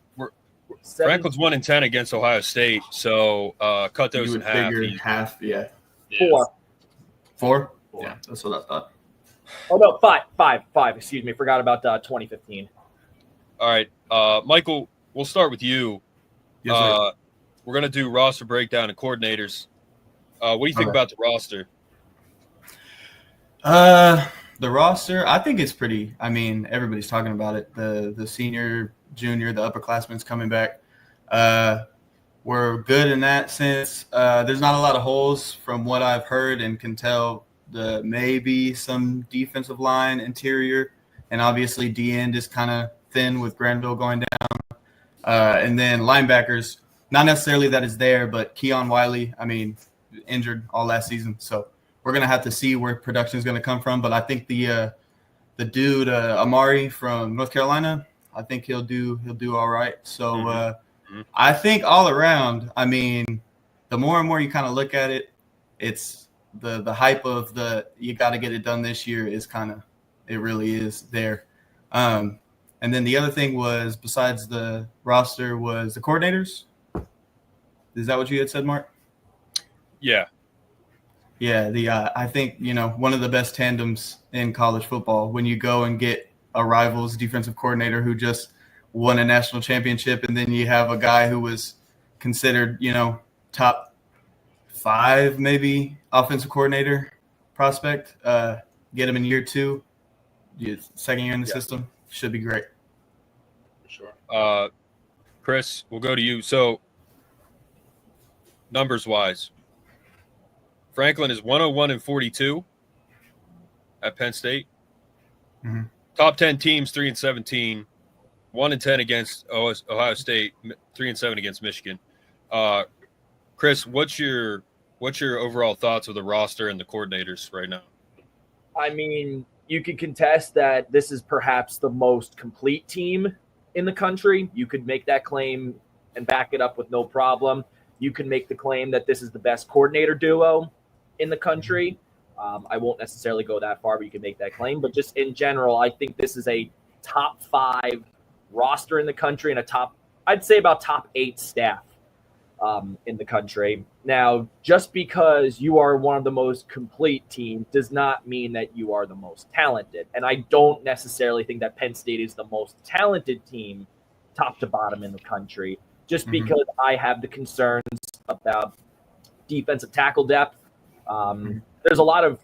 Franklin's 1-10 against Ohio State, so cut those in half. Half, yeah. 4. 4? Yeah, that's what I thought. Oh, no, 5. Excuse me. Forgot about 2015. All right. Michael, we'll start with you. Yes, sir. We're going to do roster breakdown and coordinators. What do you think about the roster? The roster, I think it's pretty. I mean, everybody's talking about it. The senior, junior, the upperclassmen's coming back. We're good in that sense. There's not a lot of holes from what I've heard and can tell. Maybe some defensive line, interior, and obviously D-end is kind of thin with Granville going down. And then linebackers, not necessarily that is there, but Keon Wiley, I mean, injured all last season. So we're going to have to see where production is going to come from. But I think the dude, Amari from North Carolina, I think he'll do all right. So I think all around, I mean, the more and more you kind of look at it, it's the hype of you got to get it done this year is kind of, it really is there. And then the other thing was, besides the roster, was the coordinators. Is that what you had said, Mark? Yeah. Yeah, I think, one of the best tandems in college football when you go and get a rival's defensive coordinator who just won a national championship, and then you have a guy who was considered, top 5 maybe offensive coordinator prospect. Get him in year 2, second year in the system. Should be great. Sure. Chris, we'll go to you. So, numbers-wise, Franklin is 101-42 at Penn State. Mm-hmm. Top 10 teams, 3-17, 1-10 against Ohio State, 3-7 against Michigan. Chris, what's your overall thoughts of the roster and the coordinators right now? I mean, you could contest that this is perhaps the most complete team in the country. You could make that claim and back it up with no problem. You can make the claim that this is the best coordinator duo in the country. I won't necessarily go that far, but you can make that claim. But just in general, I think this is a top 5 roster in the country and I'd say about top 8 staff in the country. Now, just because you are one of the most complete teams does not mean that you are the most talented. And I don't necessarily think that Penn State is the most talented team top to bottom in the country, just because I have the concerns about defensive tackle depth. There's a lot of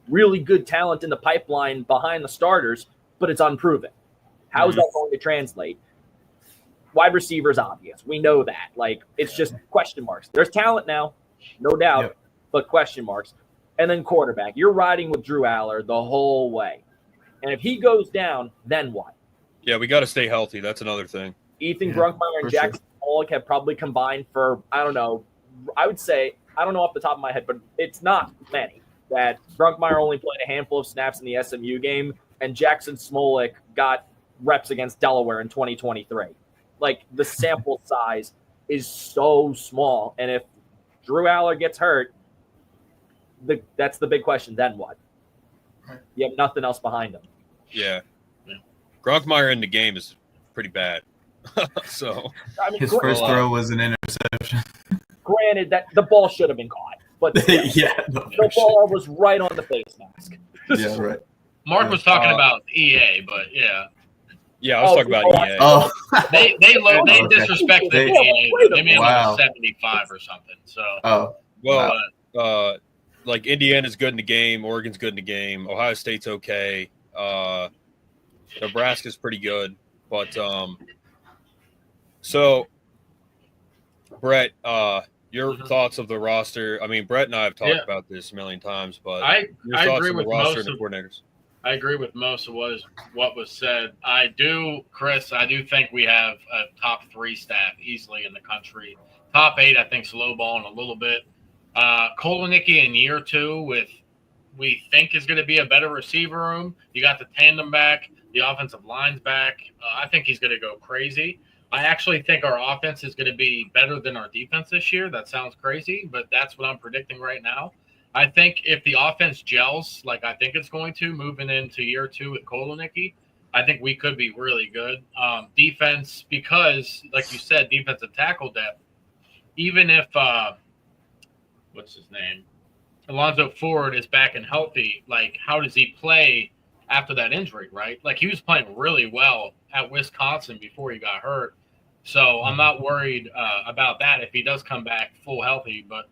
really good talent in the pipeline behind the starters, but it's unproven. How is that going to translate? Wide receiver is obvious. We know that. Like, it's just question marks. There's talent now, no doubt, but question marks. And then quarterback. You're riding with Drew Aller the whole way. And if he goes down, then what? Yeah, we got to stay healthy. That's another thing. Ethan Brunkmeyer and Jackson Pollock have probably combined for, I don't know, I would say, I don't know off the top of my head, but it's not many. That Brunkmeyer only played a handful of snaps in the SMU game, and Jackson Smolik got reps against Delaware in 2023. Like, the sample size is so small, and if Drew Aller gets hurt, that's the big question. Then what? You have nothing else behind him. Yeah. Brunkmeyer in the game is pretty bad. So I mean, his first throw was an interception. Granted, that the ball should have been caught, but the ball was right on the face mask. Yeah, right. Mark was talking about EA, but yeah. Yeah, I was talking about EA. Oh, they disrespected EA. They made him 75 or something. So like Indiana's good in the game, Oregon's good in the game, Ohio State's okay, Nebraska's pretty good, but so Brett, your thoughts of the roster? I mean, Brett and I have talked about this a million times, but I agree with most of the coordinators. I agree with most of what was said. I do think we have a top 3 staff easily in the country. Top 8, I think, lowballing a little bit. Kolonicki in year 2 with we think is going to be a better receiver room. You got the tandem back, the offensive line's back. I think he's going to go crazy. I actually think our offense is going to be better than our defense this year. That sounds crazy, but that's what I'm predicting right now. I think if the offense gels like I think it's going to moving into year 2 with Kolonicki, I think we could be really good. Defense, because, like you said, defensive tackle depth, even if what's his name? Alonzo Ford is back and healthy, like how does he play after that injury, right? Like he was playing really well at Wisconsin before he got hurt. So I'm not worried about that if he does come back full healthy. But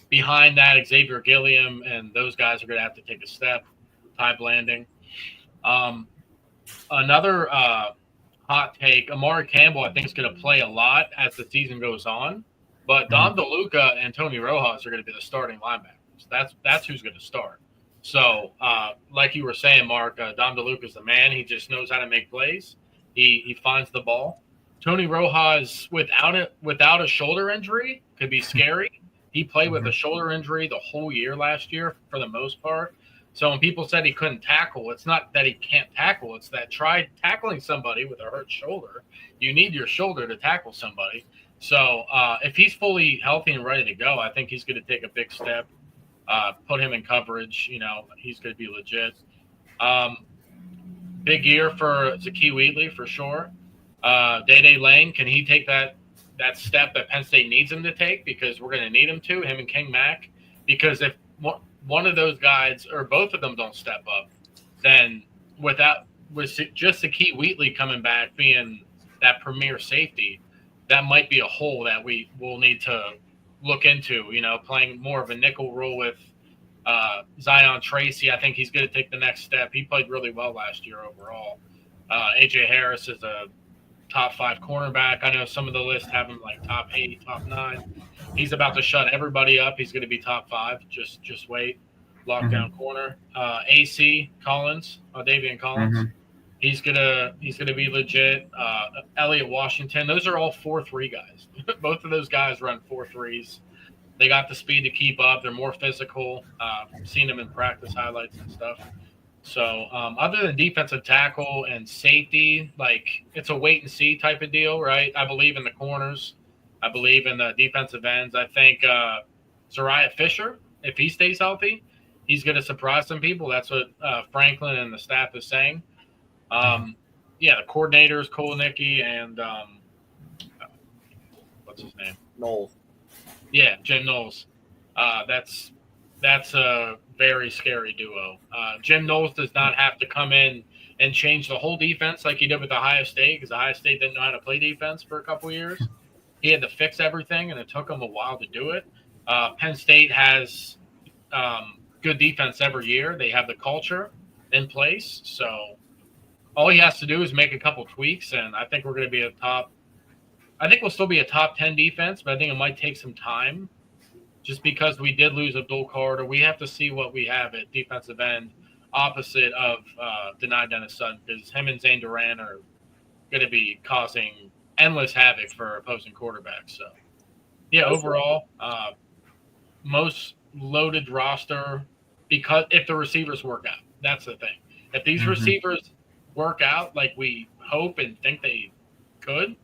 behind that, Xavier Gilliam and those guys are going to have to take a step. Ty Blanding. Another hot take, Amari Campbell, I think, is going to play a lot as the season goes on. But Dom DeLuca and Tony Rojas are going to be the starting linebackers. That's who's going to start. So, like you were saying, Mark, Dom DeLuca is the man. He just knows how to make plays. He finds the ball. Tony Rojas, without a shoulder injury, could be scary. He played with a shoulder injury the whole year last year for the most part. So when people said he couldn't tackle, it's not that he can't tackle. It's that try tackling somebody with a hurt shoulder. You need your shoulder to tackle somebody. So if he's fully healthy and ready to go, I think he's going to take a big step, put him in coverage. He's going to be legit. Big year for Zakee Wheatley for sure. Day Lane, can he take that step that Penn State needs him to take? Because we're going to need him to, him and King Mack. Because if one of those guys or both of them don't step up, then with just Zakee Wheatley coming back being that premier safety, that might be a hole that we will need to look into, playing more of a nickel role with Zion Tracy. I think he's going to take the next step. He played really well last year overall. A.J. Harris is a top 5 cornerback. I know some of the lists have him like top 8, top 9. He's about to shut everybody up. He's going to be top 5. Just wait. Lockdown corner. AC Collins, Davian Collins. He's gonna be legit. Elliott Washington. Those are all 4.3 guys. Both of those guys run 4.3s. They got the speed to keep up. They're more physical. Seen them in practice highlights and stuff. So other than defensive tackle and safety, like it's a wait and see type of deal, right? I believe in the corners. I believe in the defensive ends. I think Zariah Fisher, if he stays healthy, he's going to surprise some people. That's what Franklin and the staff is saying. The coordinators, Kolonicki and what's his name? Knowles. Yeah, Jim Knowles. That's a very scary duo. Jim Knowles does not have to come in and change the whole defense like he did with Ohio State, because Ohio State didn't know how to play defense for a couple years. He had to fix everything, and it took him a while to do it. Penn State has good defense every year. They have the culture in place, so all he has to do is make a couple tweaks, and I think we're going to be I think we'll still be a top 10 defense, but I think it might take some time just because we did lose Abdul Carter. We have to see what we have at defensive end opposite of Denai Dennis Sutton, because him and Zane Duran are going to be causing endless havoc for opposing quarterbacks. So, overall, most loaded roster because if the receivers work out. That's the thing. If these receivers work out like we hope and think they could,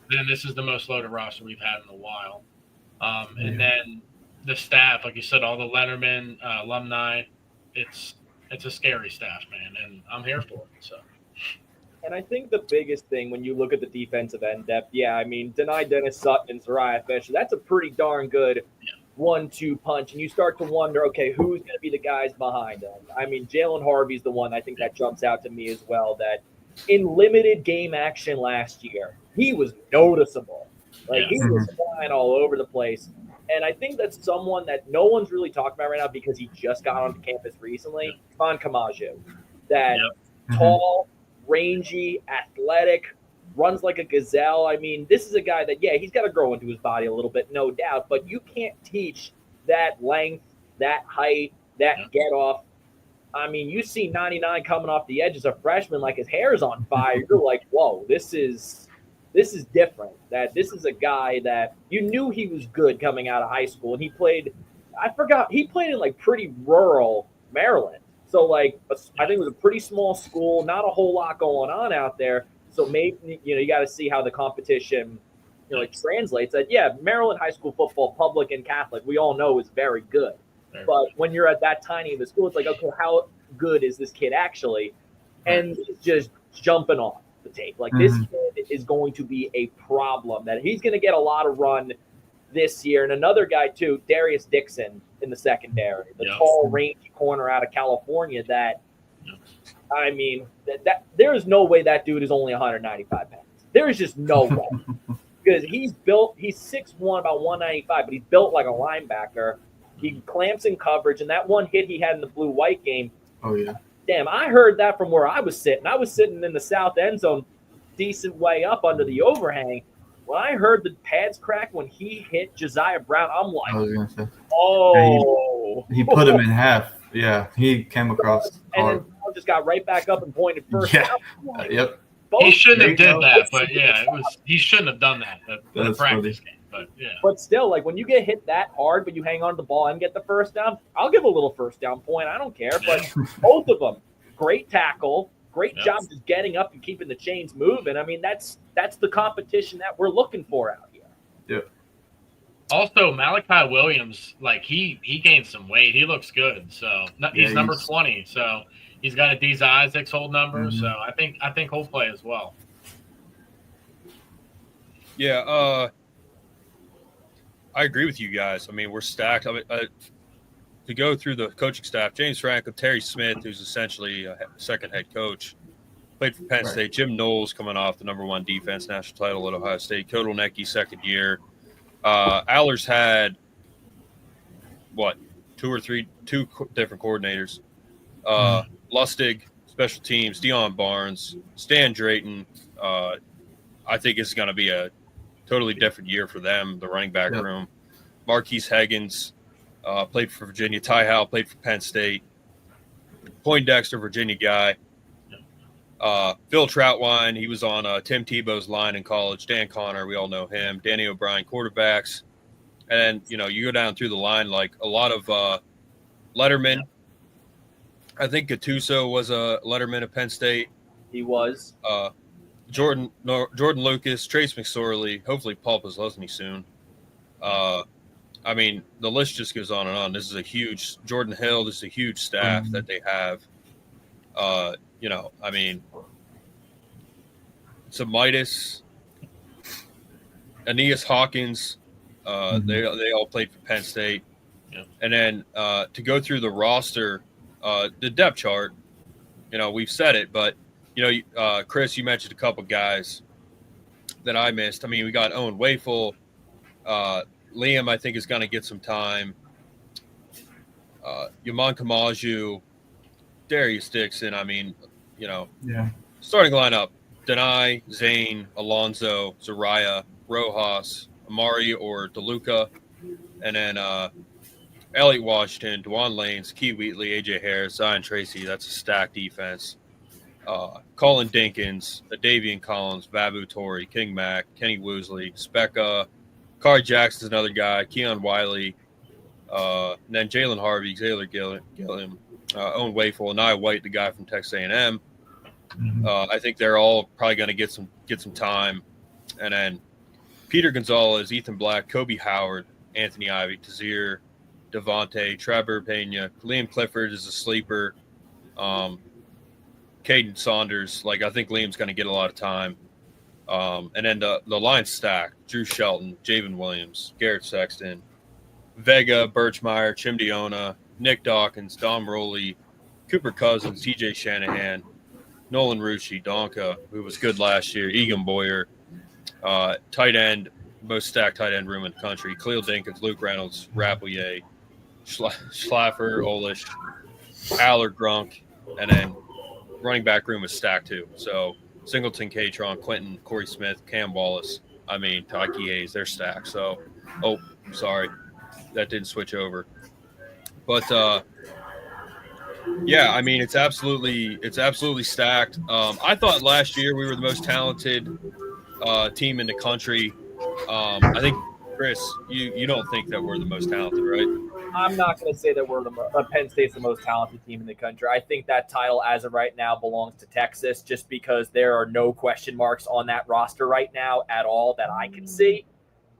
then this is the most loaded roster we've had in a while. And then the staff, like you said, all the Letterman alumni, it's a scary staff, man, and I'm here for it. So. And I think the biggest thing when you look at the defensive end depth, Denai Dennis Sutton and Zariah Fisher, that's a pretty darn good 1-2 punch. And you start to wonder, okay, who's going to be the guys behind them? I mean, Jalen Harvey's the one I think that jumps out to me as well, that in limited game action last year, he was noticeable. He was flying all over the place. And I think that's someone that no one's really talking about right now because he just got onto campus recently, Von Kamaju. That tall, rangy, athletic, runs like a gazelle. I mean, this is a guy that, he's got to grow into his body a little bit, no doubt, but you can't teach that length, that height, that get off. I mean, you see 99 coming off the edge as a freshman, like his hair's on fire. You're like, whoa, this is different. That this is a guy that you knew he was good coming out of high school, and he played in like pretty rural Maryland. So like, I think it was a pretty small school, not a whole lot going on out there. So maybe, you got to see how the competition, like translates. That, yeah, Maryland high school football, public and Catholic, we all know is very good. But when you're at that tiny of a school, it's like, okay, how good is this kid actually? And it's just jumping off the tape. Like, this kid is going to be a problem, that he's going to get a lot of run this year. And another guy, too, Darius Dixon in the secondary, the tall, rangy corner out of California that, I mean, that there is no way that dude is only 195 pounds. There is just no way. Because he's 6'1", about 195, but he's built like a linebacker. He clamps in coverage, and that one hit he had in the blue-white game. Oh, yeah. Damn, I heard that from where I was sitting. I was sitting in the south end zone, decent way up under the overhang. When I heard the pads crack when he hit Josiah Brown, I'm like, I was gonna say. oh. He put him in half. Yeah, he came across and hard. then Brown just got right back up and pointed first. Yeah. Like, Yep. He shouldn't have did that, but yeah, he shouldn't have done that in a practice game. But yeah. But still, like when you get hit that hard, but you hang on to the ball and get the first down, I'll give a little first down point. I don't care. But both of them, great tackle, great job just getting up and keeping the chains moving. I mean, that's the competition that we're looking for out here. Yep. Also, Malachi Williams, like he gained some weight. He looks good. So he's number 20. So he's got a D's Isaacs old number. So I think he'll play as well. Yeah. I agree with you guys. I mean, we're stacked. I mean, to go through the coaching staff, James Franklin, Terry Smith, who's essentially a second head coach, played for Penn State. Jim Knowles coming off the #1 defense national title at Ohio State. Kodal Necki, second year. Allers had, two different coordinators. Lustig, special teams, Deion Barnes, Stan Drayton. I think it's going to be a totally different year for them, the running back room. Marquise Higgins played for Virginia. Ty Howell played for Penn State. Poindexter, Virginia guy. Phil Troutwine, he was on Tim Tebow's line in college. Dan Connor, we all know him. Danny O'Brien, quarterbacks. And, you go down through the line, like a lot of Letterman. I think Gattuso was a Letterman at Penn State. He was. Jordan Lucas, Trace McSorley, hopefully Paul Posluszny soon. I mean, the list just goes on and on. This is a huge – Jordan Hill, this is a huge staff that they have. I mean, Midas, Aeneas Hawkins, they all played for Penn State. Yeah. And then to go through the roster, the depth chart, we've said it, but – Chris, you mentioned a couple guys that I missed. I mean, we got Owen Wafel. Liam, I think, is going to get some time. Yaman Kamaju, Darius Dixon. I mean, starting lineup, Denai, Zane, Alonzo, Zariah, Rojas, Amari or DeLuca, and then Elliot Washington, Dwan Lanes, Key Wheatley, AJ Harris, Zion Tracy. That's a stacked defense. Colin Dinkins, Davian Collins, Vabu Torrey, King Mack, Kenny Woosley, Specca, Kari Jackson's another guy, Keon Wiley, and then Jalen Harvey, Xavier Gilliam, Owen Wafel, and Nia White, the guy from Texas A&M. I think they're all probably going to get some time. And then Peter Gonzalez, Ethan Black, Kobe Howard, Anthony Ivey, Tazir, Devontae, Trevor Pena, Liam Clifford is a sleeper. Caden Saunders, I think Liam's going to get a lot of time. And then the line stack, Drew Shelton, Javen Williams, Garrett Sexton, Vega, Birchmeyer, Chimdiona, Nick Dawkins, Dom Rowley, Cooper Cousins, TJ Shanahan, Nolan Rucci, Donka, who was good last year, Egan Boyer, tight end, most stacked tight end room in the country, Khalil Dinkins, Luke Reynolds, Rapplier, Schlaffer, Olish, Aller, Grunk, and then running back room is stacked too. So Singleton, Catron, Quentin, Corey Smith, Cam Wallace, Tyke Hayes, they're stacked. So, sorry, that didn't switch over. But Yeah, I mean it's absolutely stacked. I thought last year we were the most talented team in the country. I think Chris, you don't think that we're the most talented, right? I'm not going to say that we're Penn State's the most talented team in the country. I think that title, as of right now, belongs to Texas, just because there are no question marks on that roster right now at all that I can see.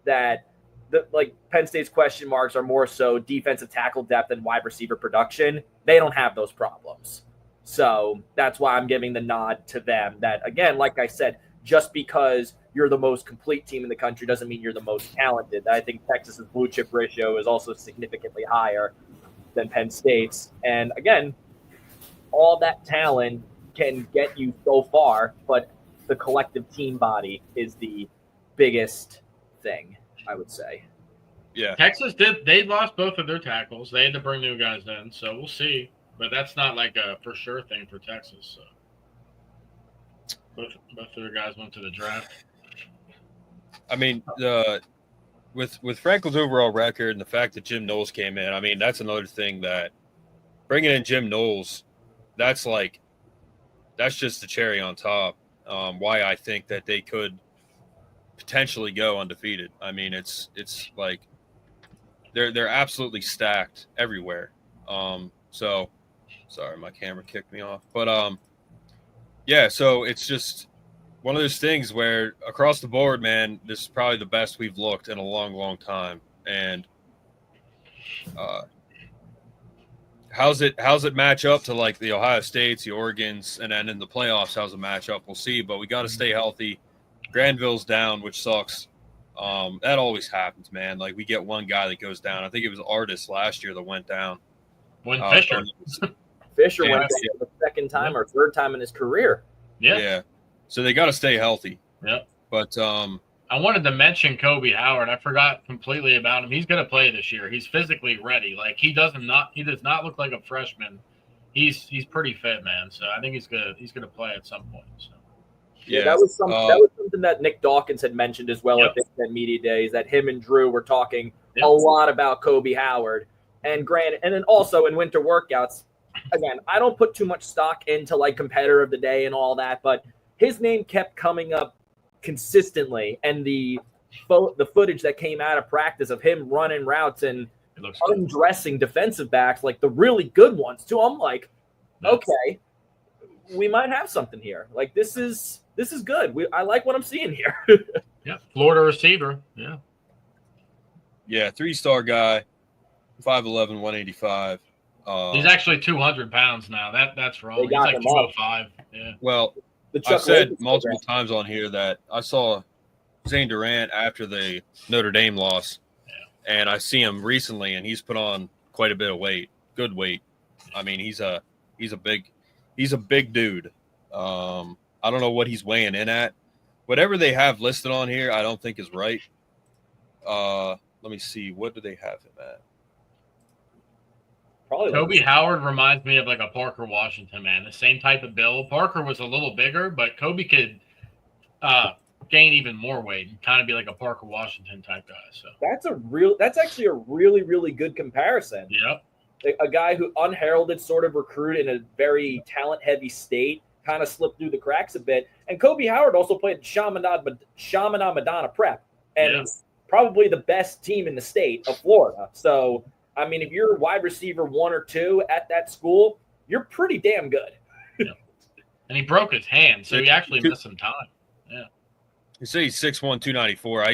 That Penn State's question marks are more so defensive tackle depth and wide receiver production. They don't have those problems, so that's why I'm giving the nod to them. That again, like I said, just because you're the most complete team in the country doesn't mean you're the most talented. I think Texas's blue chip ratio is also significantly higher than Penn State's. And again, all that talent can get you so far, but the collective team body is the biggest thing, I would say. Yeah. Texas they lost both of their tackles. They had to bring new guys in, so we'll see. But that's not like a for sure thing for Texas. So both of their guys went to the draft. I mean, with Franklin's overall record and the fact that Jim Knowles came in, I mean, that's another thing that bringing in Jim Knowles, that's just the cherry on top. Why I think that they could potentially go undefeated. I mean, it's like they're absolutely stacked everywhere. So sorry, my camera kicked me off, but yeah, so it's just one of those things where across the board, man, this is probably the best we've looked in a long, long time. And how's it match up to like the Ohio States, the Oregons, and then in the playoffs, how's it match up? We'll see, but we got to stay healthy. Granville's down, which sucks. That always happens, man. Like we get one guy that goes down. I think it was Artis last year that went down. Fisher went down for the second time or third time in his career. Yeah. So they got to stay healthy. Yep. But I wanted to mention Kobe Howard. I forgot completely about him. He's going to play this year. He's physically ready. Like he does not look like a freshman. He's pretty fit, man. So I think he's gonna play at some point. So. Yeah, that was something that Nick Dawkins had mentioned as well at the media days, that him and Drew were talking a lot about Kobe Howard. And then also in winter workouts, again, I don't put too much stock into like competitor of the day and all that, but his name kept coming up consistently, and the footage that came out of practice of him running routes and undressing defensive backs, like the really good ones too. I'm like, okay, we might have something here. Like this is good. I like what I'm seeing here. Yeah, Florida receiver. Yeah. Yeah, 3-star guy, 5'11", 185. He's actually 200 pounds now. That's wrong. He's like 205. Yeah. Well, I've said multiple times on here that I saw Zane Durant after the Notre Dame loss, and I see him recently, and he's put on quite a bit of weight, good weight. I mean, he's a big dude. I don't know what he's weighing in at. Whatever they have listed on here, I don't think is right. Let me see. What do they have him at? Probably Kobe Howard reminds me of like a Parker Washington, man. The same type of build. Parker was a little bigger, but Kobe could gain even more weight and kind of be like a Parker Washington type guy. So that's actually a really, really good comparison. Yep. A guy who unheralded sort of recruit in a very talent-heavy state, kind of slipped through the cracks a bit. And Kobe Howard also played Chaminade Madonna Prep, and probably the best team in the state of Florida. So, I mean, if you're wide receiver 1 or 2 at that school, you're pretty damn good. Yeah. And he broke his hand, so he actually missed some time. Yeah. You say he's 6'1", 294.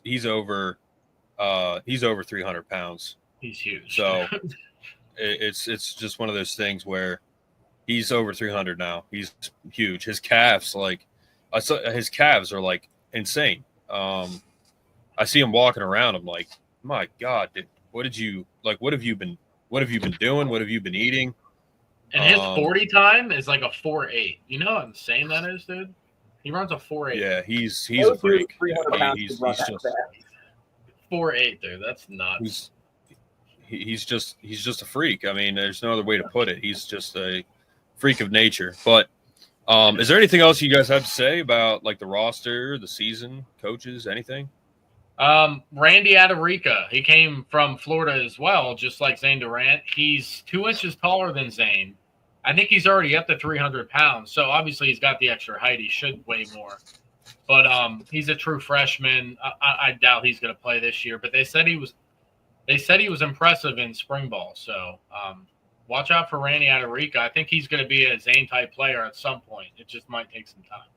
He's over 300 pounds. He's huge. So it's just one of those things where he's over 300 now. He's huge. His calves, his calves are like insane. I see him walking around. I'm like, my God, dude, what have you been doing? What have you been eating? And his 40 time is like a 4.8. You know how insane that is, dude? He runs a 4.8. Yeah, he's a freak. He's just 4.8, dude. That's nuts. He's just a freak. I mean, there's no other way to put it. He's just a freak of nature. But is there anything else you guys have to say about like the roster, the season, coaches, anything? Randy Adarica, he came from Florida as well, just like Zane Durant. He's 2 inches taller than Zane, I think he's already up to 300 pounds. So obviously he's got the extra height. He should weigh more. But he's a true freshman. I doubt he's going to play this year. But they said he was impressive in spring ball. So watch out for Randy Adarica. I think he's going to be a Zane type player at some point. It just might take some time.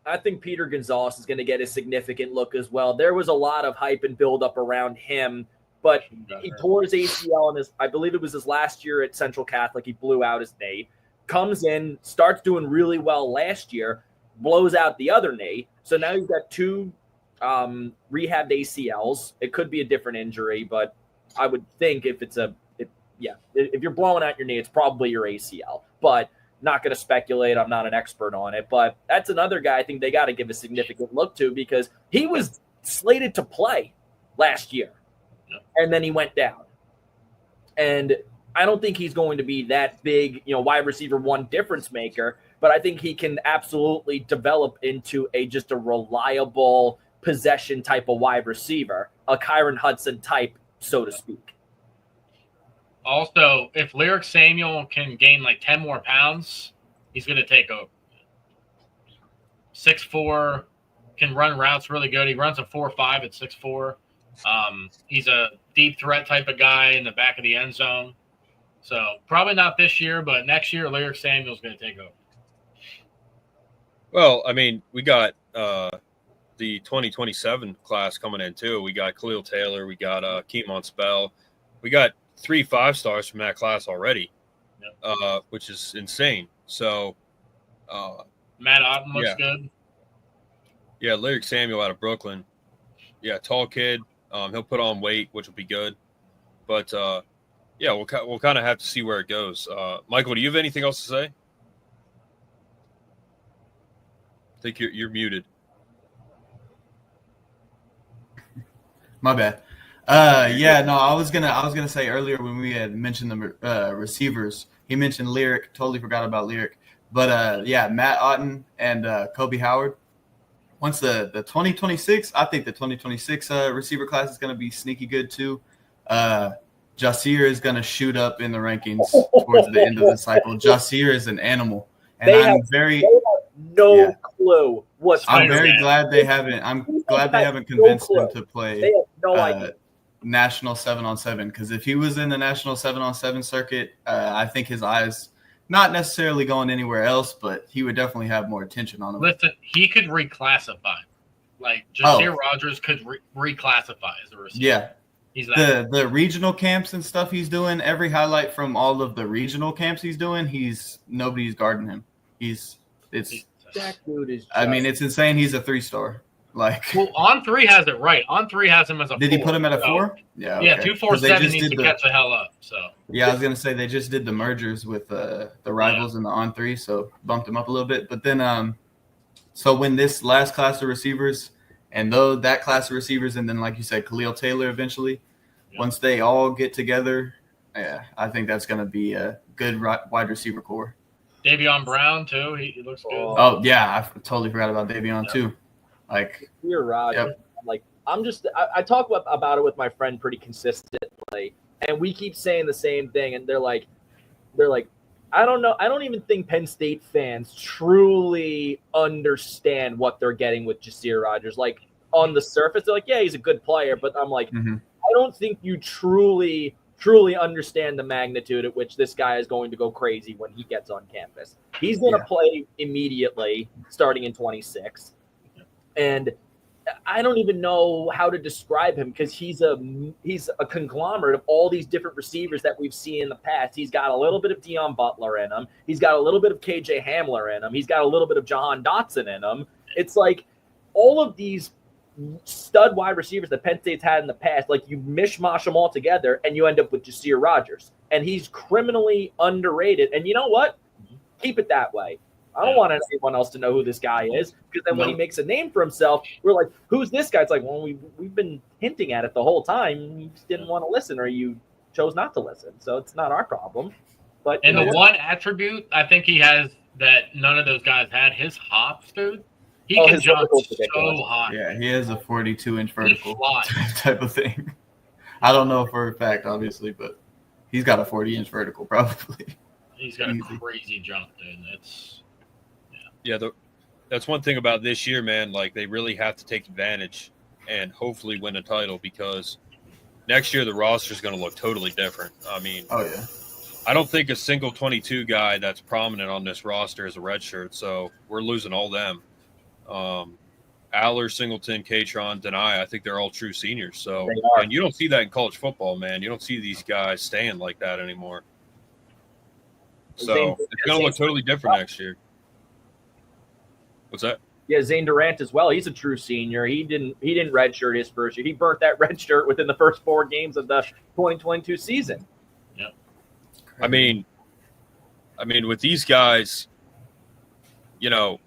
I think Peter Gonzalez is going to get a significant look as well. There was a lot of hype and buildup around him, but he tore his ACL in his, I believe it was his last year at Central Catholic. He blew out his knee, comes in, starts doing really well last year, blows out the other knee. So now you've got 2 rehabbed ACLs. It could be a different injury, but I would think if you're blowing out your knee, it's probably your ACL. But not going to speculate. I'm not an expert on it, but that's another guy I think they got to give a significant look to because he was slated to play last year, and then he went down. And I don't think he's going to be that big, wide receiver 1 difference maker, but I think he can absolutely develop into just a reliable possession type of wide receiver, a Kyron Hudson type, so to speak. Also, if Lyric Samuel can gain like 10 more pounds, he's going to take over. 6'4", can run routes really good. He runs a 4.5 at 6'4". He's a deep threat type of guy in the back of the end zone. So probably not this year, but next year, Lyric Samuel's going to take over. Well, I mean, we got the 2027 class coming in too. We got Khalil Taylor. We got Keemon Spell. We got 3 5-stars from that class already, which is insane. So, Matt Otten looks good. Yeah, Lyric Samuel out of Brooklyn. Yeah, tall kid. He'll put on weight, which will be good. But we'll kind of have to see where it goes. Michael, do you have anything else to say? I think you're muted. My bad. I was gonna say earlier when we had mentioned the receivers, he mentioned Lyric. Totally forgot about Lyric, but Matt Otten and Kobe Howard. Once the 2026, I think the 2026 receiver class is gonna be sneaky good too. Jasir is gonna shoot up in the rankings towards the end of the cycle. Jasir is an animal, and I'm very clue what's. I'm very glad they haven't. I'm glad they haven't convinced him to play. They have no idea. National 7-on-7, because if he was in the national 7-on-7 circuit, I think his eyes not necessarily going anywhere else, but he would definitely have more attention on him. Listen, he could reclassify. Like Jasir Rogers could reclassify as a receiver. Yeah. He's the regional camps and stuff he's doing, every highlight from all of the regional camps he's doing, nobody's guarding him. That dude is it's insane. He's a 3-star. On 3 has it right. On 3 has him as a 4. Did he put him at a 4? Yeah. Okay. 247 needs to catch the hell up. So I was gonna say they just did the mergers with the rivals in the on 3, so bumped him up a little bit. But then, so when this last class of receivers, and that class of receivers, and then like you said, Khalil Taylor eventually, once they all get together, I think that's gonna be a good wide receiver core. Davion Brown too. He looks good. Oh yeah, I totally forgot about Davion too. You're Roger. Yep. I talk about it with my friend pretty consistently, and we keep saying the same thing, and they're like, I don't know. I don't even think Penn State fans truly understand what they're getting with Jasir Rogers. Like on the surface, they're like, yeah, he's a good player, but I'm like, I don't think you truly understand the magnitude at which this guy is going to go crazy when he gets on campus. He's going to play immediately starting in 26. And I don't even know how to describe him because he's a conglomerate of all these different receivers that we've seen in the past. He's got a little bit of Deion Butler in him. He's got a little bit of KJ Hamler in him. He's got a little bit of Jahan Dotson in him. It's like all of these stud wide receivers that Penn State's had in the past, like you mishmash them all together and you end up with Jasir Rogers. And he's criminally underrated. And you know what? Keep it that way. I don't want anyone else to know who this guy is because then when he makes a name for himself, we're like, who's this guy? It's like, well, we've been hinting at it the whole time. You just didn't want to listen or you chose not to listen. So it's not our problem. But the one attribute I think he has that none of those guys had, his hops, dude. He can jump so high. Yeah, he has a 42-inch vertical type of thing. I don't know for a fact, obviously, but He's got a 40-inch vertical, probably. He's got a crazy jump, dude. That's one thing about this year, man. Like, they really have to take advantage and hopefully win a title, because next year the roster is going to look totally different. I mean, I don't think a single 22 guy that's prominent on this roster is a redshirt, so we're losing all them. Aller, Singleton, Katron, Denai, I think they're all true seniors. So, and you don't see that in college football, man. You don't see these guys staying like that anymore. So it's going to look totally different next year. What's that? Yeah, Zane Durant as well. He's a true senior. He didn't redshirt his first year. He burnt that red shirt within the first 4 games of the 2022 season. Yep. I mean, with these guys, you know,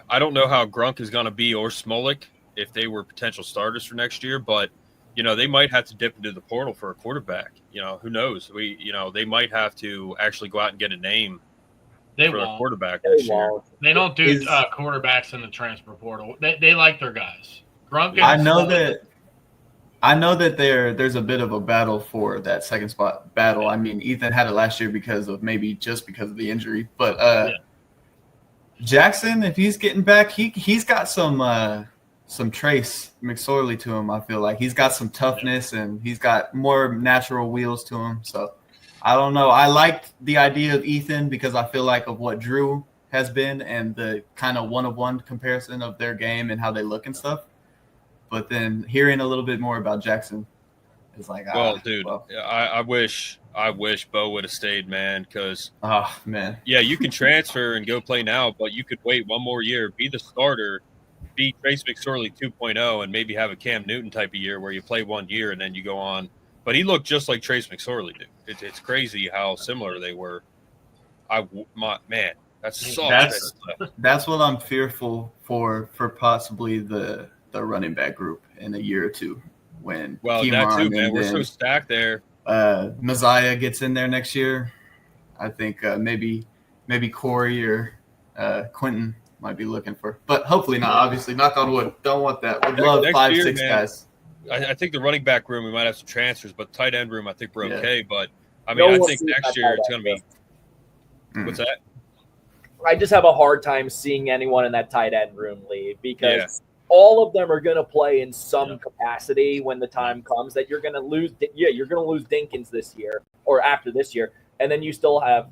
I don't know how Grunk is going to be, or Smolik, if they were potential starters for next year, but, you know, they might have to dip into the portal for a quarterback. You know, who knows? They might have to actually go out and get a name for a quarterback this year. They don't do quarterbacks in the transfer portal. They like their guys. Grunk. I know that there's a bit of a battle for that second spot battle. I mean, Ethan had it last year because of the injury, but Jackson, if he's getting back, he's got some Trace McSorley to him. I feel like he's got some toughness and he's got more natural wheels to him. So I don't know. I liked the idea of Ethan because I feel like of what Drew has been and the kind of one-of-one comparison of their game and how they look and stuff. But then hearing a little bit more about Jackson is like, I wish Bo would have stayed, man, because you can transfer and go play now, but you could wait one more year, be the starter, be Trace McSorley 2.0, and maybe have a Cam Newton type of year where you play 1 year and then you go on. But he looked just like Trace McSorley, dude. It's crazy how similar they were. That's what I'm fearful for possibly the running back group in a year or two when that too, man. We're so stacked there. Messiah gets in there next year. I think maybe Corey or Quentin might be looking for, but hopefully not. Obviously, knock on wood. Don't want that. Would love 5-6 guys. I think the running back room we might have some transfers, but tight end room I think we're okay. But I mean, I think next year it's going to be. What's that? I just have a hard time seeing anyone in that tight end room leave because all of them are going to play in some capacity when the time comes that you're going to lose. Yeah, you're going to lose Dinkins this year or after this year. And then you still have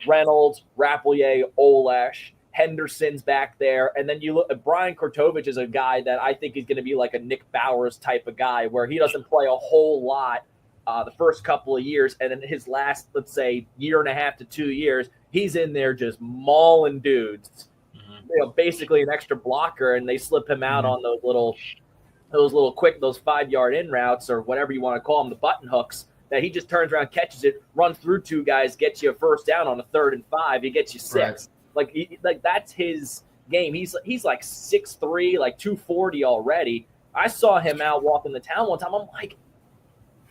Reynolds, Rapplier, Olesh, Henderson's back there. And then you look at Brian Kortovich is a guy that I think is going to be like a Nick Bowers type of guy where he doesn't play a whole lot the first couple of years. And then his last, let's say, 1.5 to 2 years, he's in there just mauling dudes. You know, basically an extra blocker, and they slip him out on those little quick 5-yard in routes or whatever you want to call them, the button hooks, that he just turns around, catches it, runs through 2 guys, gets you a first down on a 3rd and 5. He gets you 6. Right. Like that's his game. He's like 6'3", like 240 already. I saw him out walking the town one time. I'm like,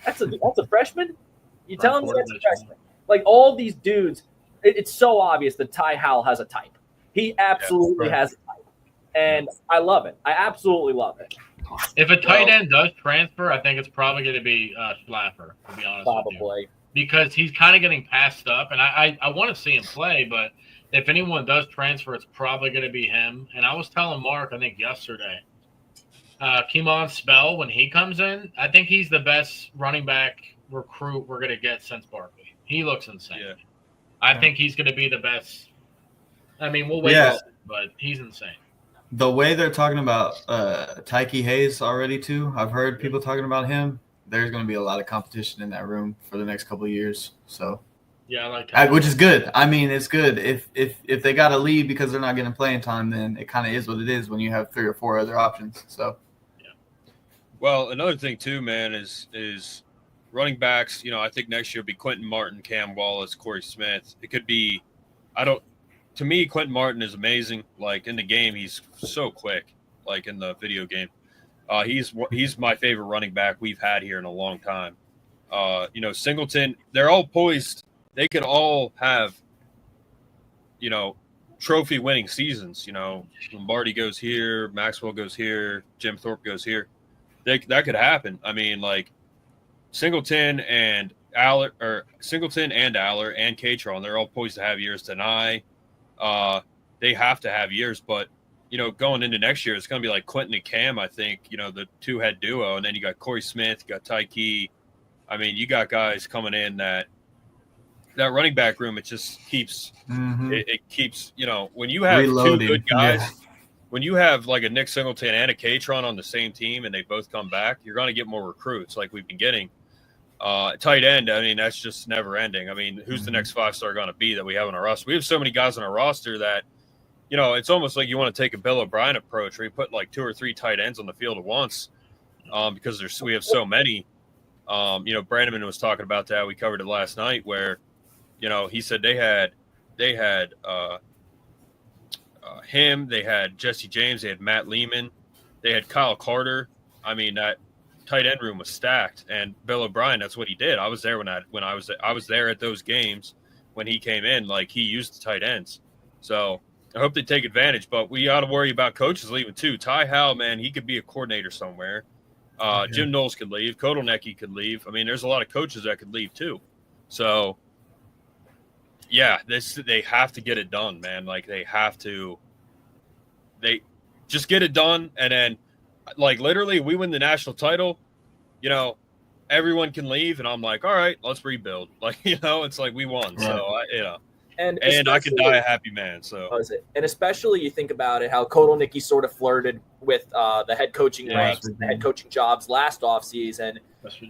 that's a freshman? You telling me that's a freshman? Like all these dudes, it's so obvious that Ty Howell has a type. He absolutely has a type. And I love it. I absolutely love it. If a tight end does transfer, I think it's probably going to be Schlaffer, to be honest with you. Because he's kind of getting passed up, and I want to see him play, but if anyone does transfer, it's probably going to be him. And I was telling Mark, I think yesterday, Kimon Spell, when he comes in, I think he's the best running back recruit we're going to get since Barkley. He looks insane. Yeah. I think he's going to be the best. I mean, we'll wait, but he's insane. The way they're talking about Tyke Hayes already, too, I've heard people talking about him. There's going to be a lot of competition in that room for the next couple of years. So, yeah, I like that. Which is good. I mean, it's good. If they got to leave because they're not getting playing time, then it kind of is what it is when you have 3 or 4 other options. So, yeah. Well, another thing too, man, is running backs. You know, I think next year will be Quentin Martin, Cam Wallace, Corey Smith. It could be. To me, Quentin Martin is amazing. Like in the game, he's so quick. Like in the video game, he's my favorite running back we've had here in a long time. You know, Singleton. They're all poised. They could all have, you know, trophy-winning seasons. You know, Lombardi goes here, Maxwell goes here, Jim Thorpe goes here. That could happen. I mean, like Singleton and Aller or Singleton and Aller and Catron, they're all poised to have years. Deny, they have to have years, but going into next year, it's going to be like Quentin and Cam. I think the two-head duo, and then you got Corey Smith, you got Ty Key. I mean, you got guys coming in that running back room. It just keeps it keeps when you have reloading. 2 good guys. Yeah. When you have like a Nick Singleton and a Catron on the same team and they both come back, you're going to get more recruits like we've been getting. Tight end, I mean, that's just never ending. I mean, who's the next 5-star going to be that we have on our roster? We have so many guys on our roster that, it's almost like you want to take a Bill O'Brien approach where you put like 2 or 3 tight ends on the field at once because we have so many. Brandon was talking about that. We covered it last night where, he said they had him, they had Jesse James, they had Matt Lehman, they had Kyle Carter. I mean, that tight end room was stacked, and Bill O'Brien, that's what he did. I was there when I was there at those games when he came in. Like, he used the tight ends. So I hope they take advantage, but we ought to worry about coaches leaving too. Ty Howell, man, he could be a coordinator somewhere. Jim Knowles could leave. Kotelnicki could leave. I mean, there's a lot of coaches that could leave too. So yeah, they have to get it done, man. Like, they just get it done. And then, like, literally, we win the national title, everyone can leave. And I'm like, all right, let's rebuild. Like, it's like we won. Right. So, and I could die a happy man. So, and especially you think about it, how Kotelnicki sort of flirted with the head coaching ranks, the head coaching jobs last offseason.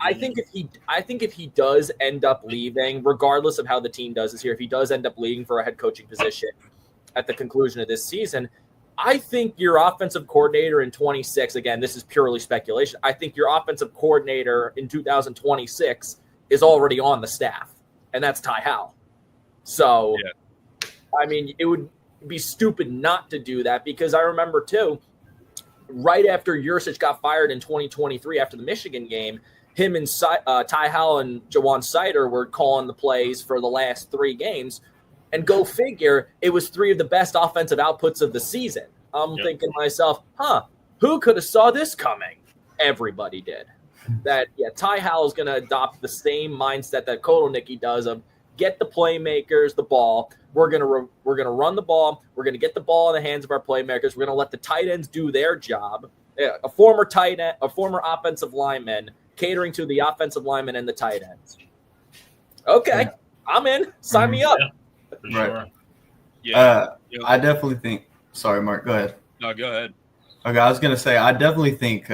I think if he does end up leaving, regardless of how the team does this year, if he does end up leaving for a head coaching position at the conclusion of this season, I think your offensive coordinator in 26, again, this is purely speculation, I think your offensive coordinator in 2026 is already on the staff, and that's Ty Howell. So, I mean, it would be stupid not to do that, because I remember, too, right after Yurcich got fired in 2023 after the Michigan game, him and Ty Howell and Jawan Sider were calling the plays for the last 3 games. And go figure, it was 3 of the best offensive outputs of the season. I'm thinking to myself, who could have saw this coming? Everybody did. Ty Howell's going to adopt the same mindset that Kotelnicki does of get the playmakers the ball. We're gonna run the ball. We're gonna get the ball in the hands of our playmakers. We're gonna let the tight ends do their job. A former tight end, a former offensive lineman, catering to the offensive lineman and the tight ends. Okay, I'm in. Sign me up. Right. Yeah. I definitely think. Sorry, Mark. Go ahead. No, go ahead. Okay, I was gonna say I definitely think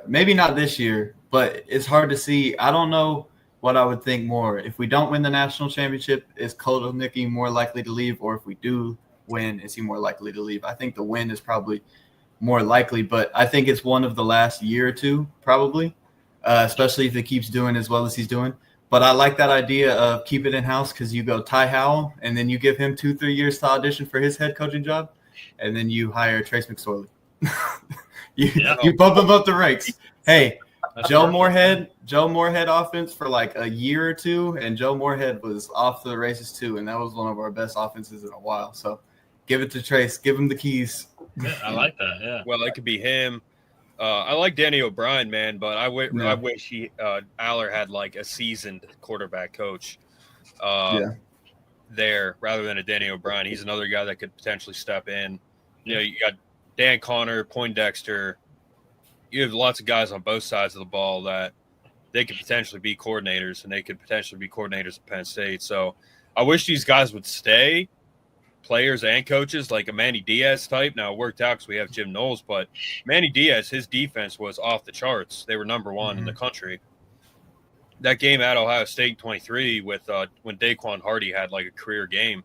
maybe not this year, but it's hard to see. I don't know what I would think more. If we don't win the national championship, is Kotelnicki more likely to leave, or if we do win, is he more likely to leave? I think the win is probably more likely, but I think it's one of the last year or two, probably, especially if he keeps doing as well as he's doing. But I like that idea of keep it in-house, because you go Ty Howell, and then you give him 2-3 years to audition for his head coaching job, and then you hire Trace McSorley. You bump him up the ranks. Hey, Joe Moorhead offense for like a year or two, and Joe Moorhead was off the races too, and that was one of our best offenses in a while. So give it to Trace. Give him the keys. Yeah, I like that, yeah. Well, it could be him. I like Danny O'Brien, man, but I wish Aller had like a seasoned quarterback coach there rather than a Danny O'Brien. He's another guy that could potentially step in. You got Dan Connor, Poindexter. You have lots of guys on both sides of the ball that they could potentially be coordinators, and they could potentially be coordinators at Penn State. So I wish these guys would stay, players and coaches, like a Manny Diaz type. Now, it worked out because we have Jim Knowles, but Manny Diaz, his defense was off the charts. They were number 1 in the country. That game at Ohio State in 23 with when Daquan Hardy had like a career game.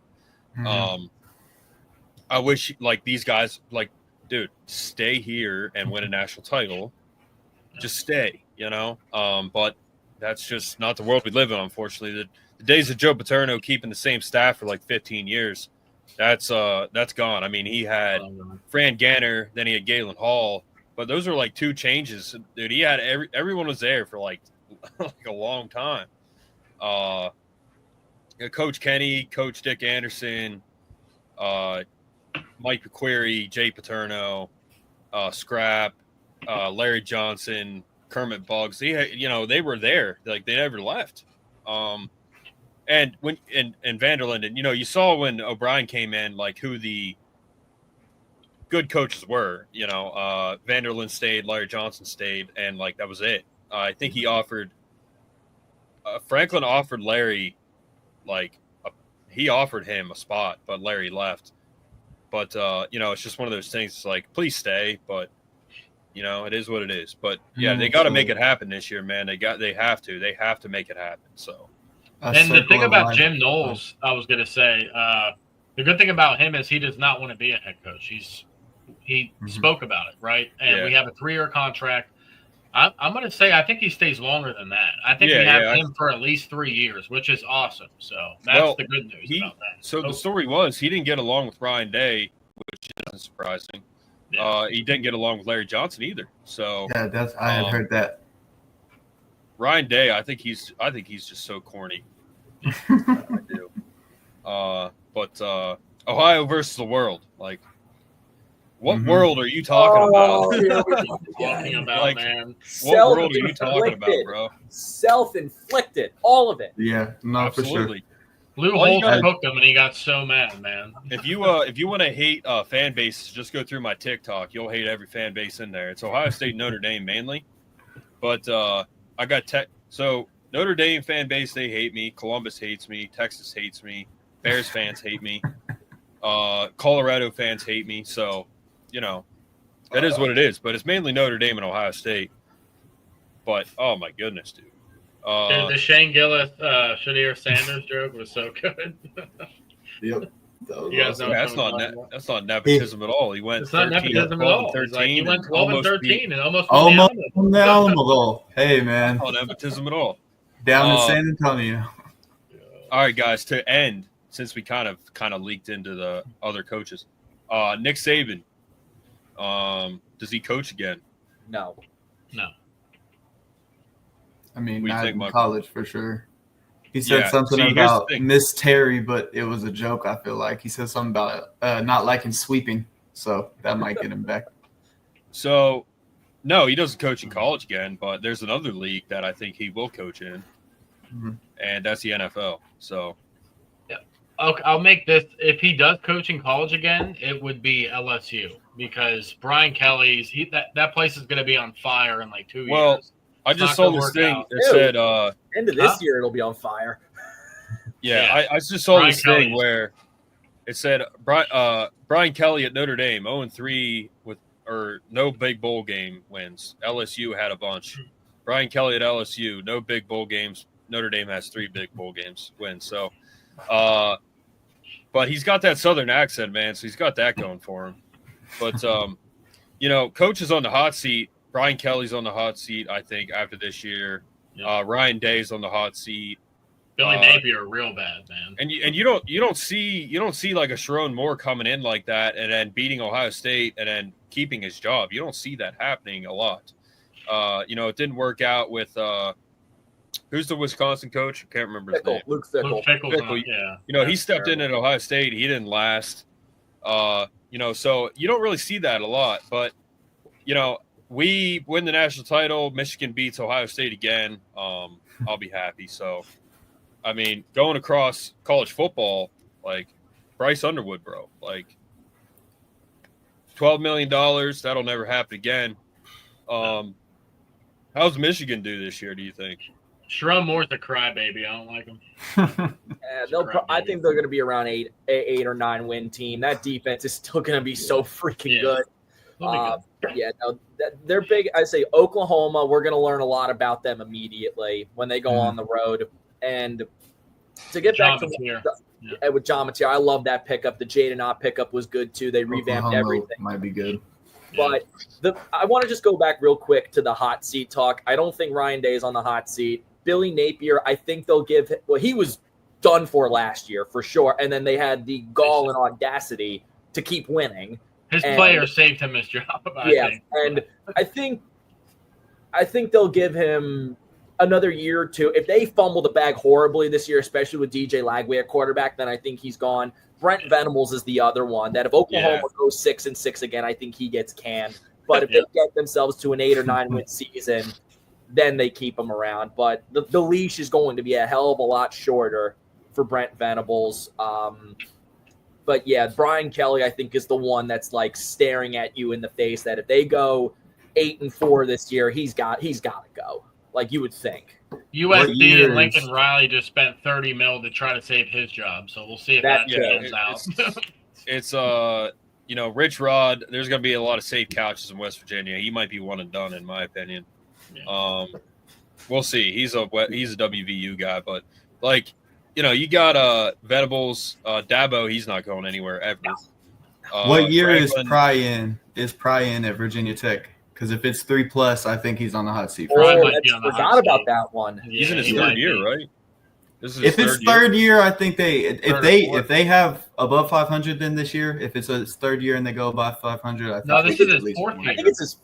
I wish like these guys, like, dude, stay here and win a national title. Just stay, but that's just not the world we live in, unfortunately. The days of Joe Paterno keeping the same staff for like 15 years, that's gone. I mean, he had Fran Ganner, then he had Galen Hall, but those are like 2 changes. Dude, he had everyone was there for like a long time. Coach Kenny, Coach Dick Anderson, Mike McQuarrie, Jay Paterno, Scrap, Larry Johnson, Kermit Buggs. They were there. Like, they never left. And when in Vanderland, and you saw when O'Brien came in, like who the good coaches were. Vanderland stayed, Larry Johnson stayed, and like that was it. I think he offered Franklin offered Larry he offered him a spot, but Larry left. But it's just one of those things. It's like, please stay, but it is what it is. But yeah, they got to make it happen this year, man. They have to make it happen. So. And the thing about Jim Knowles, I was going to say, the good thing about him is he does not want to be a head coach. He spoke about it, right? And we have a 3-year contract. I'm going to say I think he stays longer than that. I think we have him for at least 3 years, which is awesome. So that's the good news about that. So the story was he didn't get along with Ryan Day, which isn't surprising. Yeah. He didn't get along with Larry Johnson either. So yeah, I had heard that. Ryan Day, I think he's just so corny. I do. But Ohio versus the world, like, what world are you talking about? Like, man. What world are you talking about, bro? Self-inflicted, all of it. Yeah, no, absolutely. For sure. Blue Hole hooked him, and he got so mad, man. If you want to hate fan bases, just go through my TikTok. You'll hate every fan base in there. It's Ohio State, Notre Dame mainly, but I got so Notre Dame fan base, they hate me. Columbus hates me. Texas hates me. Bears fans hate me. Colorado fans hate me. So, that is what it is. But it's mainly Notre Dame and Ohio State. But oh my goodness, dude. Dude, the Shane Gillis, Shadir Sanders joke was so good. Yep. That's not nepotism at all. He went 13 at 12 and 13. He went 12 and 13 and almost won the Alamo Bowl. Hey, man. Not nepotism at all. Down in San Antonio. All right, guys, to end, since we kind of leaked into the other coaches, Nick Saban, does he coach again? No. I mean, not in college for sure. He said something about Miss Terry, but it was a joke, I feel like. He said something about not liking sweeping, so that might get him back. So, no, he doesn't coach in college again, but there's another league that I think he will coach in, and that's the NFL. So, yeah. Okay, I'll make this. If he does coach in college again, it would be LSU because Brian Kelly's that place is going to be on fire in like 2 years. I just saw this thing that said end of this year it'll be on fire. Yeah. I just saw this thing where it said Brian Kelly at Notre Dame 0-3 with no big bowl game wins. LSU had a bunch. Brian Kelly at LSU, no big bowl games. Notre Dame has 3 big bowl games wins. So but he's got that southern accent, man, so he's got that going for him. But coach is on the hot seat. Brian Kelly's on the hot seat, I think, after this year. Yep. Ryan Day's on the hot seat. Billy Napier, real bad, man. And you don't see like a Sharon Moore coming in like that and then beating Ohio State and then keeping his job. You don't see that happening a lot. It didn't work out with who's the Wisconsin coach? I can't remember his name. Luke Fickell. Yeah. He stepped in at Ohio State. He didn't last. So you don't really see that a lot, but we win the national title. Michigan beats Ohio State again. I'll be happy. So, I mean, going across college football, like Bryce Underwood, bro, like $12 million. That'll never happen again. How's Michigan do this year, do you think? Sharon Moore's a crybaby. I don't like him. I think they're going to be around eight or 9 win team. That defense is still going to be so freaking good. They're big. I say Oklahoma. We're going to learn a lot about them immediately when they go on the road. And to get back with John Mateer, I love that pickup. The Jaden Ott pickup was good too. They revamped Oklahoma everything. Might be good. But I want to just go back real quick to the hot seat talk. I don't think Ryan Day is on the hot seat. Billy Napier, I think they'll give – well, he was done for last year for sure, and then they had the gall and audacity to keep winning. His player saved him his job. I think they'll give him another year or two. If they fumble the bag horribly this year, especially with DJ Lagway at quarterback, then I think he's gone. Brent Venables is the other one that if Oklahoma goes 6-6 again, I think he gets canned. But if they get themselves to an 8 or 9 win season, then they keep him around. But the leash is going to be a hell of a lot shorter for Brent Venables. But yeah, Brian Kelly, I think, is the one that's like staring at you in the face that if they go 8-4 this year, he's got to go. Like you would think. USC and Lincoln Riley just spent $30 million to try to save his job, so we'll see if that comes out. It's Rich Rod. There's going to be a lot of safe couches in West Virginia. He might be one and done, in my opinion. Yeah. We'll see. He's a WVU guy, but you got Venables, Dabo. He's not going anywhere ever. What year Franklin, is Pry in at Virginia Tech? Because if it's 3+, I think he's on the hot seat. I forgot about that one. He's in his third year, right? If it's third year, I think if they have above 500 then this year, if it's his third year and they go above 500, I think this is his fourth year. I think it's his.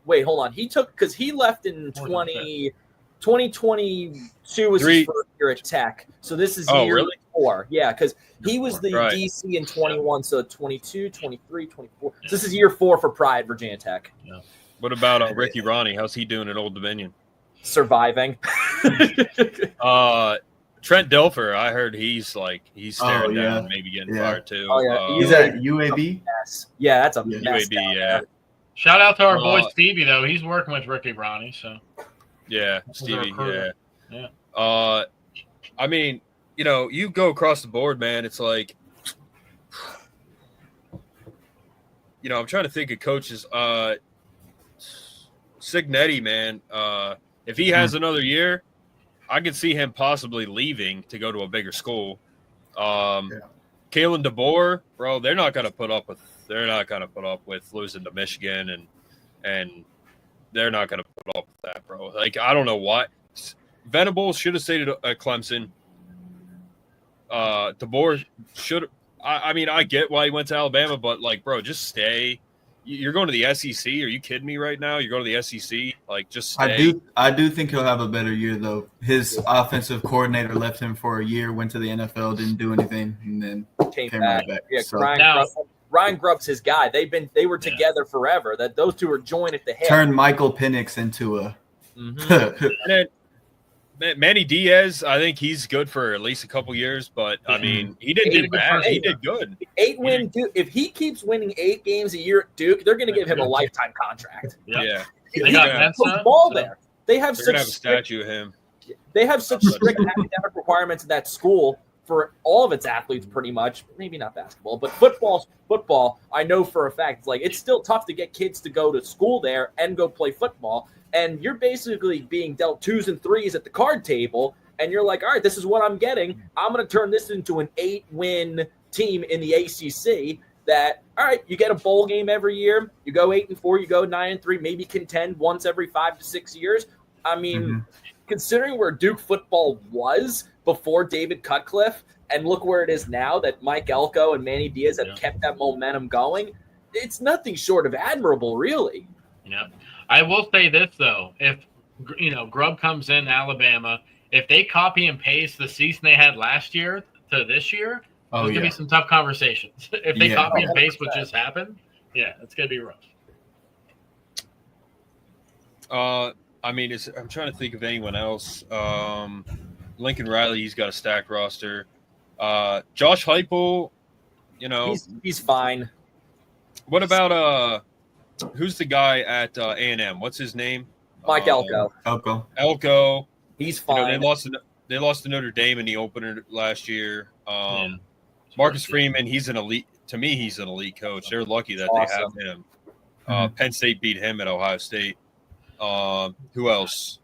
Wait, hold on. Because he left in 2022 was his first year at Tech. So this is year 4. Yeah, because he was the DC in 21, so 22, 23, 24. So this is year 4 for Pride, Virginia Tech. Yeah. What about Ricky Ronnie? How's he doing at Old Dominion? Surviving. Trent Dilfer, I heard he's staring down, maybe getting fired too. Oh yeah, he's at UAB. Yeah, that's a mess. UAB. Yeah. Shout out to our boy Stevie though. He's working with Ricky Ronnie, so. Yeah, Stevie. Yeah. I mean, you go across the board, man. It's like, I'm trying to think of coaches. Signetti, man. If he has another year, I could see him possibly leaving to go to a bigger school. Kalen DeBoer, bro, they're not going to put up with losing to Michigan, and they're not going to put up with that, bro. Like, I don't know why. Venables should have stayed at Clemson. DeBoer should. I mean, I get why he went to Alabama, but bro, just stay. You're going to the SEC. Are you kidding me right now? You're going to the SEC. Just stay. I do think he'll have a better year though. His offensive coordinator left him for a year, went to the NFL, didn't do anything, and then came right back. Yeah, so, Ryan Grubb's his guy. They were together forever. That those two are joined at the hip. Turned Michael Penix into a. And then Manny Diaz, I think he's good for at least a couple years, but I mean, he didn't do bad. He did good. 8-win Duke. If he keeps winning 8 games a year at Duke, they're going to give him a lifetime contract. Yeah. They got ball there. They have such a statue of him. They have such strict academic requirements at that school for all of its athletes, pretty much. Maybe not basketball, but football. I know for a fact, it's still tough to get kids to go to school there and go play football. And you're basically being dealt 2s and 3s at the card table, and you're like, all right, this is what I'm getting. I'm going to turn this into an 8-win team in the ACC that, all right, you get a bowl game every year. You go 8-4, you go 9-3, maybe contend once every 5 to 6 years. I mean, considering where Duke football was before David Cutcliffe, and look where it is now that Mike Elko and Manny Diaz have kept that momentum going, it's nothing short of admirable, really. Yeah. I will say this though, if Grubb comes in Alabama, if they copy and paste the season they had last year to this year, there's gonna be some tough conversations. If they copy and paste what just happened, it's gonna be rough. I mean, I'm trying to think of anyone else. Lincoln Riley, he's got a stacked roster. Josh Heupel, he's fine. What about who's the guy at A&M? What's his name? Mike Elko. Elko. He's fine. They lost to Notre Dame in the opener last year. Marcus Freeman, he's an elite. To me, he's an elite coach. They're lucky that they have him. Penn State beat him at Ohio State. Who else?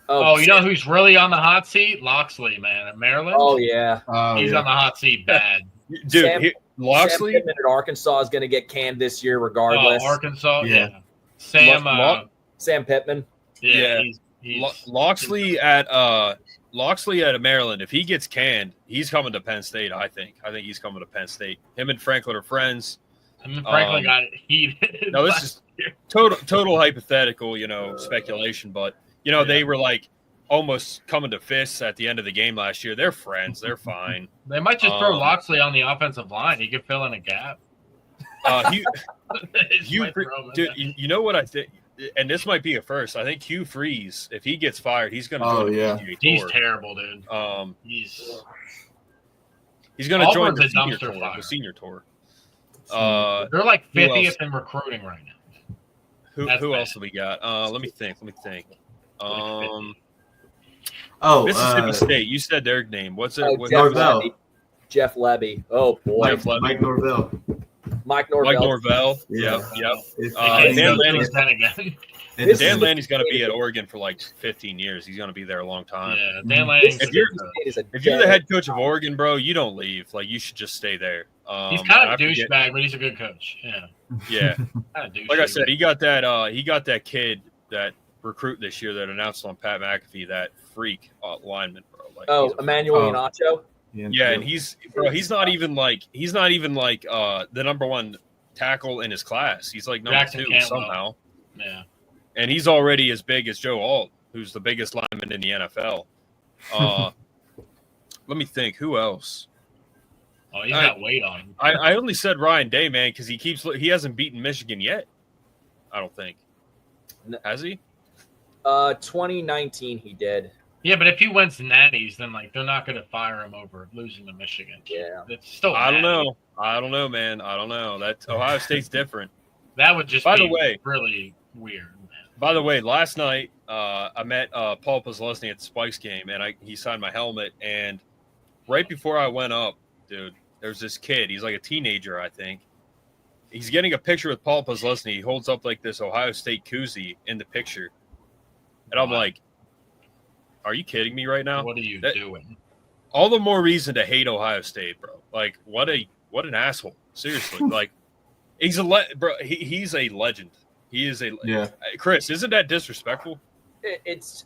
You know who's really on the hot seat? Loxley, man, at Maryland. Oh yeah, he's on the hot seat bad. Dude, Loxley Sam Pittman at Arkansas is going to get canned this year regardless. Arkansas, Sam Pittman. Yeah. Loxley at Maryland. If he gets canned, he's coming to Penn State. I think he's coming to Penn State. Him and Franklin are friends. Him and Franklin got heated. No, this is total hypothetical, speculation. But they were almost coming to fists at the end of the game last year. They're friends. They're fine. They might just throw Loxley on the offensive line. He could fill in a gap. Dude, you know what I think? and this might be a first. I think Hugh Freeze, if he gets fired, he's going to Oh, join the yeah. PGA Tour. He's terrible, dude. He's going to join Auburn's the a senior dumpster tour. fire. The senior tour. They're like who 50th else? in recruiting right now. Who else have we got? Let me think. Mississippi State. You said their name. What's it? Jeff Levy. Oh boy, Mike Norvell. Mike Norvell. Yep. Dan Lanny's going to be at Oregon for like 15 years. He's going to be there a long time. Yeah, Dan Lanning. If you're the head coach of Oregon, bro, you don't leave. Like, you should just stay there. He's kind of a douchebag, but he's a good coach. Yeah. Like I said, he got that kid, that recruit this year that announced on Pat McAfee, that freak lineman, bro. Like, Emmanuel Iheanacho. Yeah, and he's not even like the number one tackle in his class. He's like number Jackson 2 Cantwell. somehow. Yeah. And he's already as big as Joe Alt, who's the biggest lineman in the NFL. Let me think. Who else? Oh, he's got weight on him. I only said Ryan Day, man, because he hasn't beaten Michigan yet. I don't think. Has he? 2019 he did. Yeah, but if he wins the Natties, then like they're not going to fire him over losing to Michigan. Yeah, it's still. I don't know, man. I don't know. That Ohio State's different. That would just be really weird. By the way, last night I met Paul Posluszny at the Spikes game, and he signed my helmet. And right before I went up, dude, there's this kid. He's like a teenager, I think. He's getting a picture with Paul Posluszny. He holds up like this Ohio State koozie in the picture, and I'm like, "Are you kidding me right now? What are you doing?" All the more reason to hate Ohio State, bro. Like, what an asshole. Seriously, like, he's a legend. He is Chris, isn't that disrespectful? It's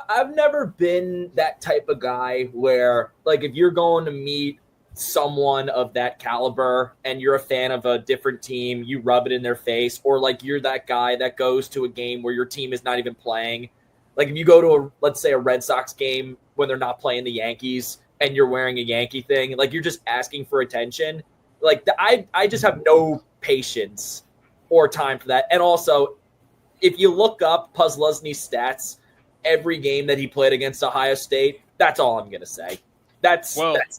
I've never been that type of guy where, like, if you're going to meet someone of that caliber and you're a fan of a different team, you rub it in their face, or like you're that guy that goes to a game where your team is not even playing. Like if you go to let's say a Red Sox game when they're not playing the Yankees and you're wearing a Yankee thing, like you're just asking for attention. Like I just have no patience or time for that. And also, if you look up Posluszny's stats, every game that he played against Ohio State, that's all I'm going to say. That's it.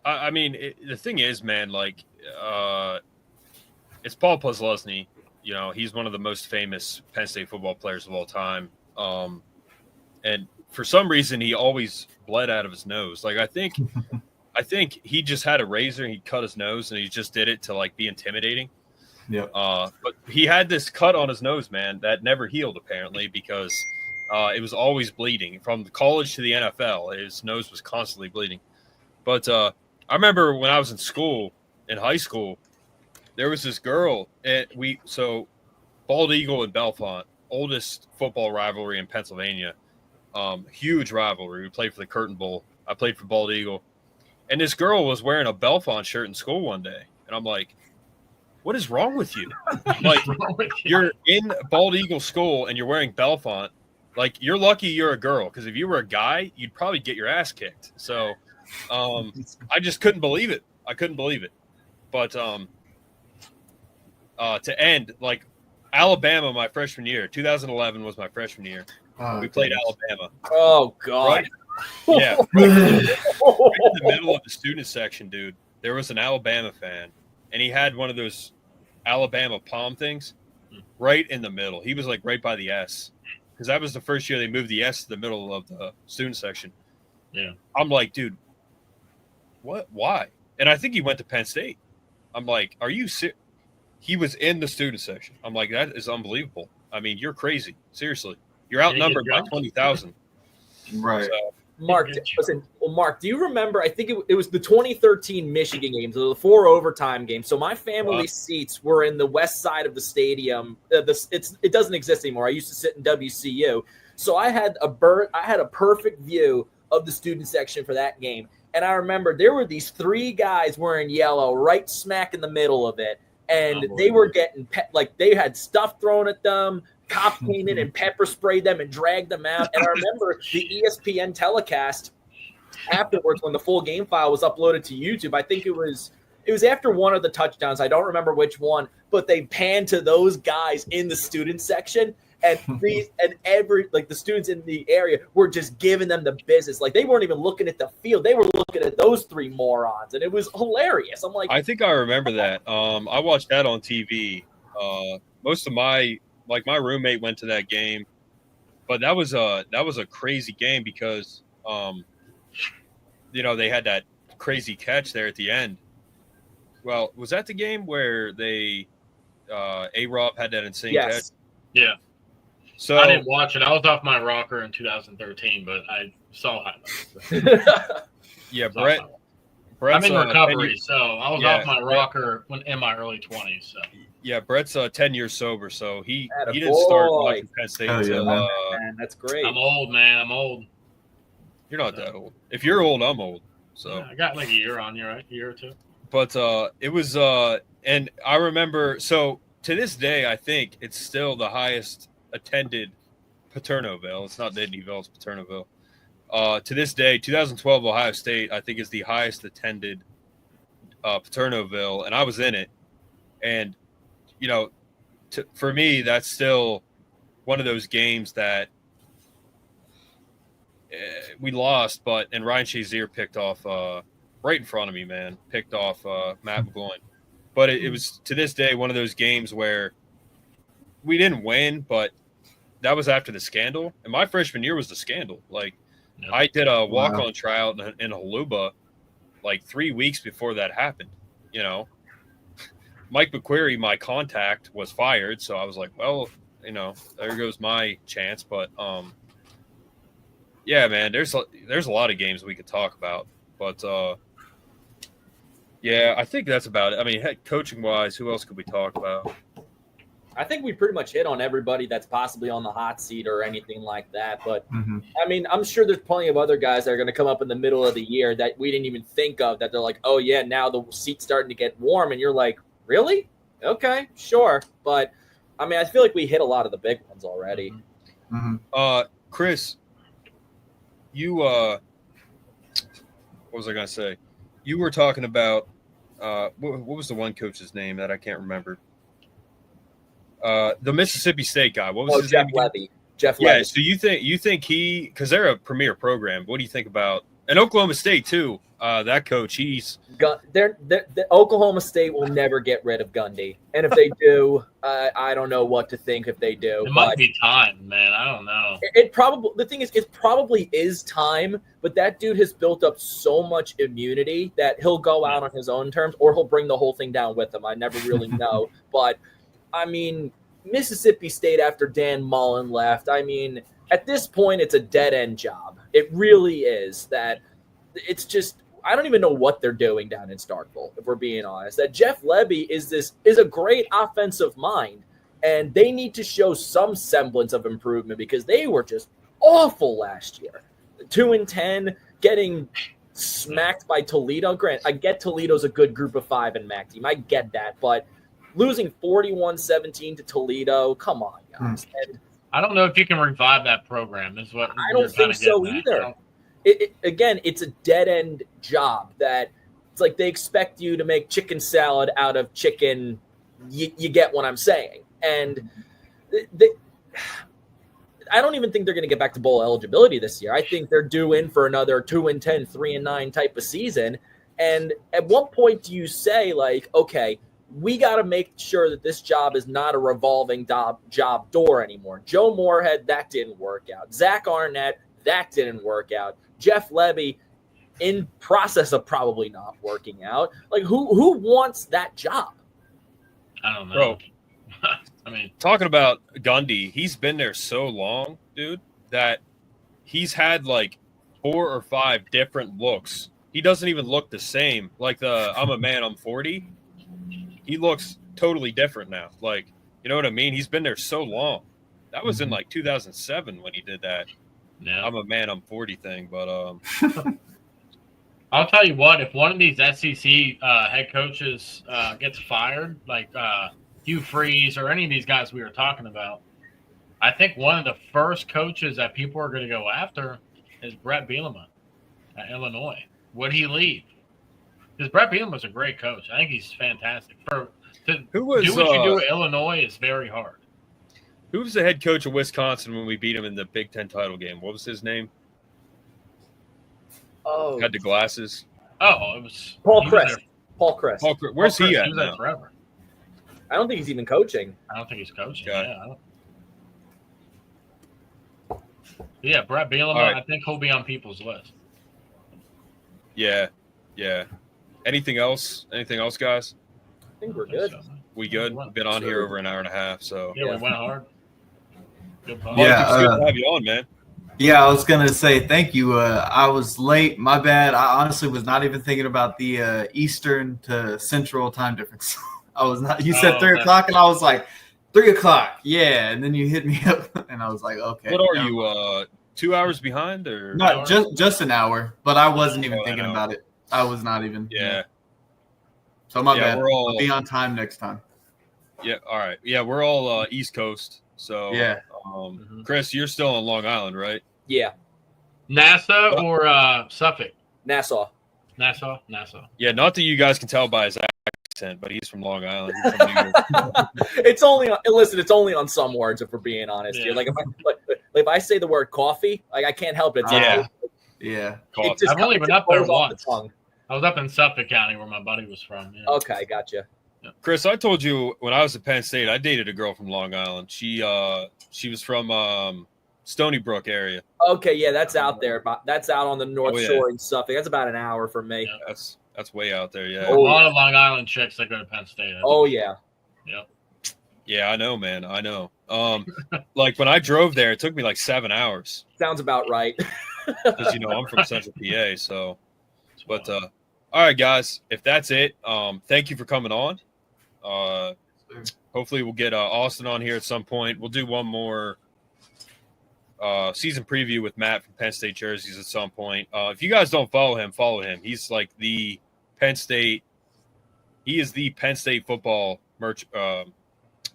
I mean, the thing is, man, like, it's Paul Posluszny. You know, he's one of the most famous Penn State football players of all time. And for some reason, he always bled out of his nose. Like, I think he just had a razor and he cut his nose and he just did it to, like, be intimidating. Yeah. But he had this cut on his nose, man, that never healed, apparently, because it was always bleeding. From college to the NFL, his nose was constantly bleeding. But I remember when I was in high school, there was this girl, and Bald Eagle and Bellefonte, oldest football rivalry in Pennsylvania, huge rivalry. We played for the Curtin Bowl. I played for Bald Eagle, and this girl was wearing a Bellefonte shirt in school one day, and I'm like, what is wrong with you? Like, you're in Bald Eagle school and you're wearing Bellefonte. Like, you're lucky you're a girl, because if you were a guy, you'd probably get your ass kicked. So I just couldn't believe it. I couldn't believe it. But to end, like, Alabama, my freshman year, 2011 was my freshman year. We played Alabama. Oh, God. Right? Yeah. Right in the middle of the student section, dude, there was an Alabama fan, and he had one of those Alabama palm things right in the middle. He was, like, right by the S, because that was the first year they moved the S to the middle of the student section. Yeah. I'm like, dude, what? Why? And I think he went to Penn State. I'm like, are you serious? He was in the student section. I'm like, that is unbelievable. I mean, you're crazy. Seriously. You're outnumbered by 20,000. Right. So, Mark, listen. Well, Mark, do you remember? I think it was the 2013 Michigan games, the 4 overtime games. So my family's seats were in the west side of the stadium. It doesn't exist anymore. I used to sit in WCU, so I had a perfect view of the student section for that game. And I remember there were these 3 guys wearing yellow right smack in the middle of it, and they were getting they had stuff thrown at them. Cops came in and pepper sprayed them and dragged them out. And I remember the ESPN telecast afterwards when the full game file was uploaded to YouTube. I think it was It was after one of the touchdowns. I don't remember which one, but they panned to those guys in the student section. And the students in the area were just giving them the business. Like, they weren't even looking at the field. They were looking at those three morons, and it was hilarious. I'm like, I think I remember that. I watched that on TV. Most of my roommate went to that game, but that was a crazy game because, they had that crazy catch there at the end. Well, was that the game where A-Rob had that insane catch? Yeah. So I didn't watch it. I was off my rocker in 2013, but I saw highlights. Yeah, Brett's I'm in recovery, so I was off my rocker in my early 20s. So yeah, Brett's 10 years sober, so he didn't start watching Penn State until. Man, that's great. I'm old, man. I'm old. You're not that old. If you're old, I'm old. So yeah, I got like a year on you, right? A year or two. But it was, and I remember. So to this day, I think it's still the highest attended Paternoville. It's not Nittanyville, it's Paternoville. To this day, 2012 Ohio State, I think, is the highest attended Paternoville, and I was in it. And, for me, that's still one of those games that we lost, and Ryan Shazier picked off right in front of me, man, picked off Matt McGloin. But it was, to this day, one of those games where we didn't win, but that was after the scandal. And my freshman year was the scandal. Like, I did a walk-on tryout in Haluba like 3 weeks before that happened. Mike McQuarrie, my contact, was fired. So I was like, well, there goes my chance. But, yeah, man, there's a lot of games we could talk about. But, yeah, I think that's about it. I mean, head coaching-wise, who else could we talk about? I think we pretty much hit on everybody that's possibly on the hot seat or anything like that. But, I mean, I'm sure there's plenty of other guys that are going to come up in the middle of the year that we didn't even think of, that they're like, oh, yeah, now the seat's starting to get warm. And you're like, really? Okay, sure. But, I mean, I feel like we hit a lot of the big ones already. Chris, you what was I going to say? You were talking about what was the one coach's name that I can't remember? The Mississippi State guy. What was his Jeff name? Levy. Jeff Levy. Yeah. So you think he, because they're a premier program. What do you think about, and Oklahoma State too? That coach, he's the Oklahoma State will never get rid of Gundy, and if they do, I don't know what to think. If they do, it might be time, man. I don't know. The thing is, it probably is time, but that dude has built up so much immunity that he'll go out on his own terms, or he'll bring the whole thing down with him. I never really know, but. I mean, Mississippi State after Dan Mullen left, I mean, at this point, it's a dead-end job. It really is. That it's just – I don't even know what they're doing down in Starkville, if we're being honest. That Jeff Levy is a great offensive mind, and they need to show some semblance of improvement because they were just awful last year. 2-10, getting smacked by Toledo. Grant, I get Toledo's a good group of five in MAC team. I get that, but – losing 41-17 to Toledo, come on, guys. And I don't know if you can revive that program. Is what I don't think so either. Again, it's a dead-end job that it's like they expect you to make chicken salad out of chicken. You get what I'm saying. And I don't even think they're going to get back to bowl eligibility this year. I think they're due in for another 2-10, 3-9 type of season. And at what point do you say, like, okay, we got to make sure that this job is not a revolving job door anymore. Joe Moorhead, that didn't work out. Zach Arnett, that didn't work out. Jeff Levy, in process of probably not working out. Like, who wants that job? I don't know. Bro, I mean, talking about Gundy, he's been there so long, dude, that he's had like 4 or 5 different looks. He doesn't even look the same. Like I'm a man, I'm 40. He looks totally different now. Like, you know what I mean? He's been there so long. That was in like 2007 when he did that. Yeah. I'm a man, I'm 40 thing. But I'll tell you what, if one of these SEC head coaches gets fired, like Hugh Freeze or any of these guys we were talking about, I think one of the first coaches that people are going to go after is Brett Bielema at Illinois. Would he leave? Because Brett Bielema's a great coach. I think he's fantastic. Do what you do at Illinois is very hard. Who was the head coach of Wisconsin when we beat him in the Big Ten title game? What was his name? Oh, had the glasses. Oh, it was Paul Chris. Paul Chris. Where's he at He was now? there forever. I don't think he's even coaching. I don't think he's coaching. Okay. Yeah, Brett Bielema. Right. I think he'll be on people's list. Yeah. Anything else, guys? I think we're good. We good? We've been on here over an hour and a half, so Yeah, we went hard. Good podcast. It's good to have you on, man. Yeah, I was gonna say thank you. I was late. My bad. I honestly was not even thinking about the Eastern to Central time difference. I was not. You said 3 o'clock, and I was like, 3 o'clock. Yeah, and then you hit me up, and I was like, okay. What are you? 2 hours behind, or not just an hour? But I wasn't even thinking about it. I was not even. Yeah. So my bad. I'll be on time next time. Yeah. All right. Yeah, we're all East Coast. So yeah. Chris, you're still on Long Island, right? Yeah. Nassau or Suffolk? Nassau. Yeah, not that you guys can tell by his accent, but he's from Long Island. He's from New York. It's only on some words, if we're being honest here. Like if I say the word coffee, like I can't help it. It's yeah. I've only been up there once. I was up in Suffolk County where my buddy was from. Yeah. Okay, gotcha. Chris, I told you when I was at Penn State, I dated a girl from Long Island. She was from Stony Brook area. Okay, yeah, that's out there. That's out on the North Shore in Suffolk. That's about an hour from me. Yeah, that's way out there. Yeah, a lot of Long Island chicks that go to Penn State. Yeah. Yep. Yeah, I know, man. I know. Like when I drove there, it took me like 7 hours. Sounds about right. Because I'm from Central PA, so. But all right, guys, if that's it, thank you for coming on. Hopefully we'll get Austin on here at some point. We'll do one more season preview with Matt from Penn State Jerseys at some point. If you guys don't follow him. He's like the Penn State. He is the Penn State football merch.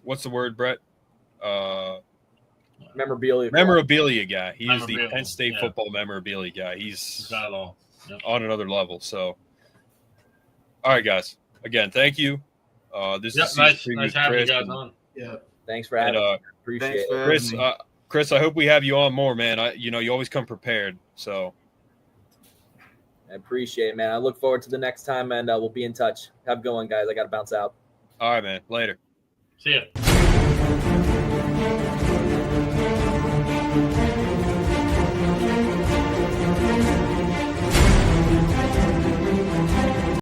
What's the word, Brett? Memorabilia guy. He is the Penn State football memorabilia guy. He's got it all. Yep. On another level. So, all right, guys. Again, thank you. This is nice having you guys on. Yeah, thanks for having me. Appreciate it, Chris. I hope we have you on more, man. You always come prepared. So, I appreciate it, man. I look forward to the next time, and we'll be in touch. Have a good one, guys. I got to bounce out. All right, man. Later. See ya.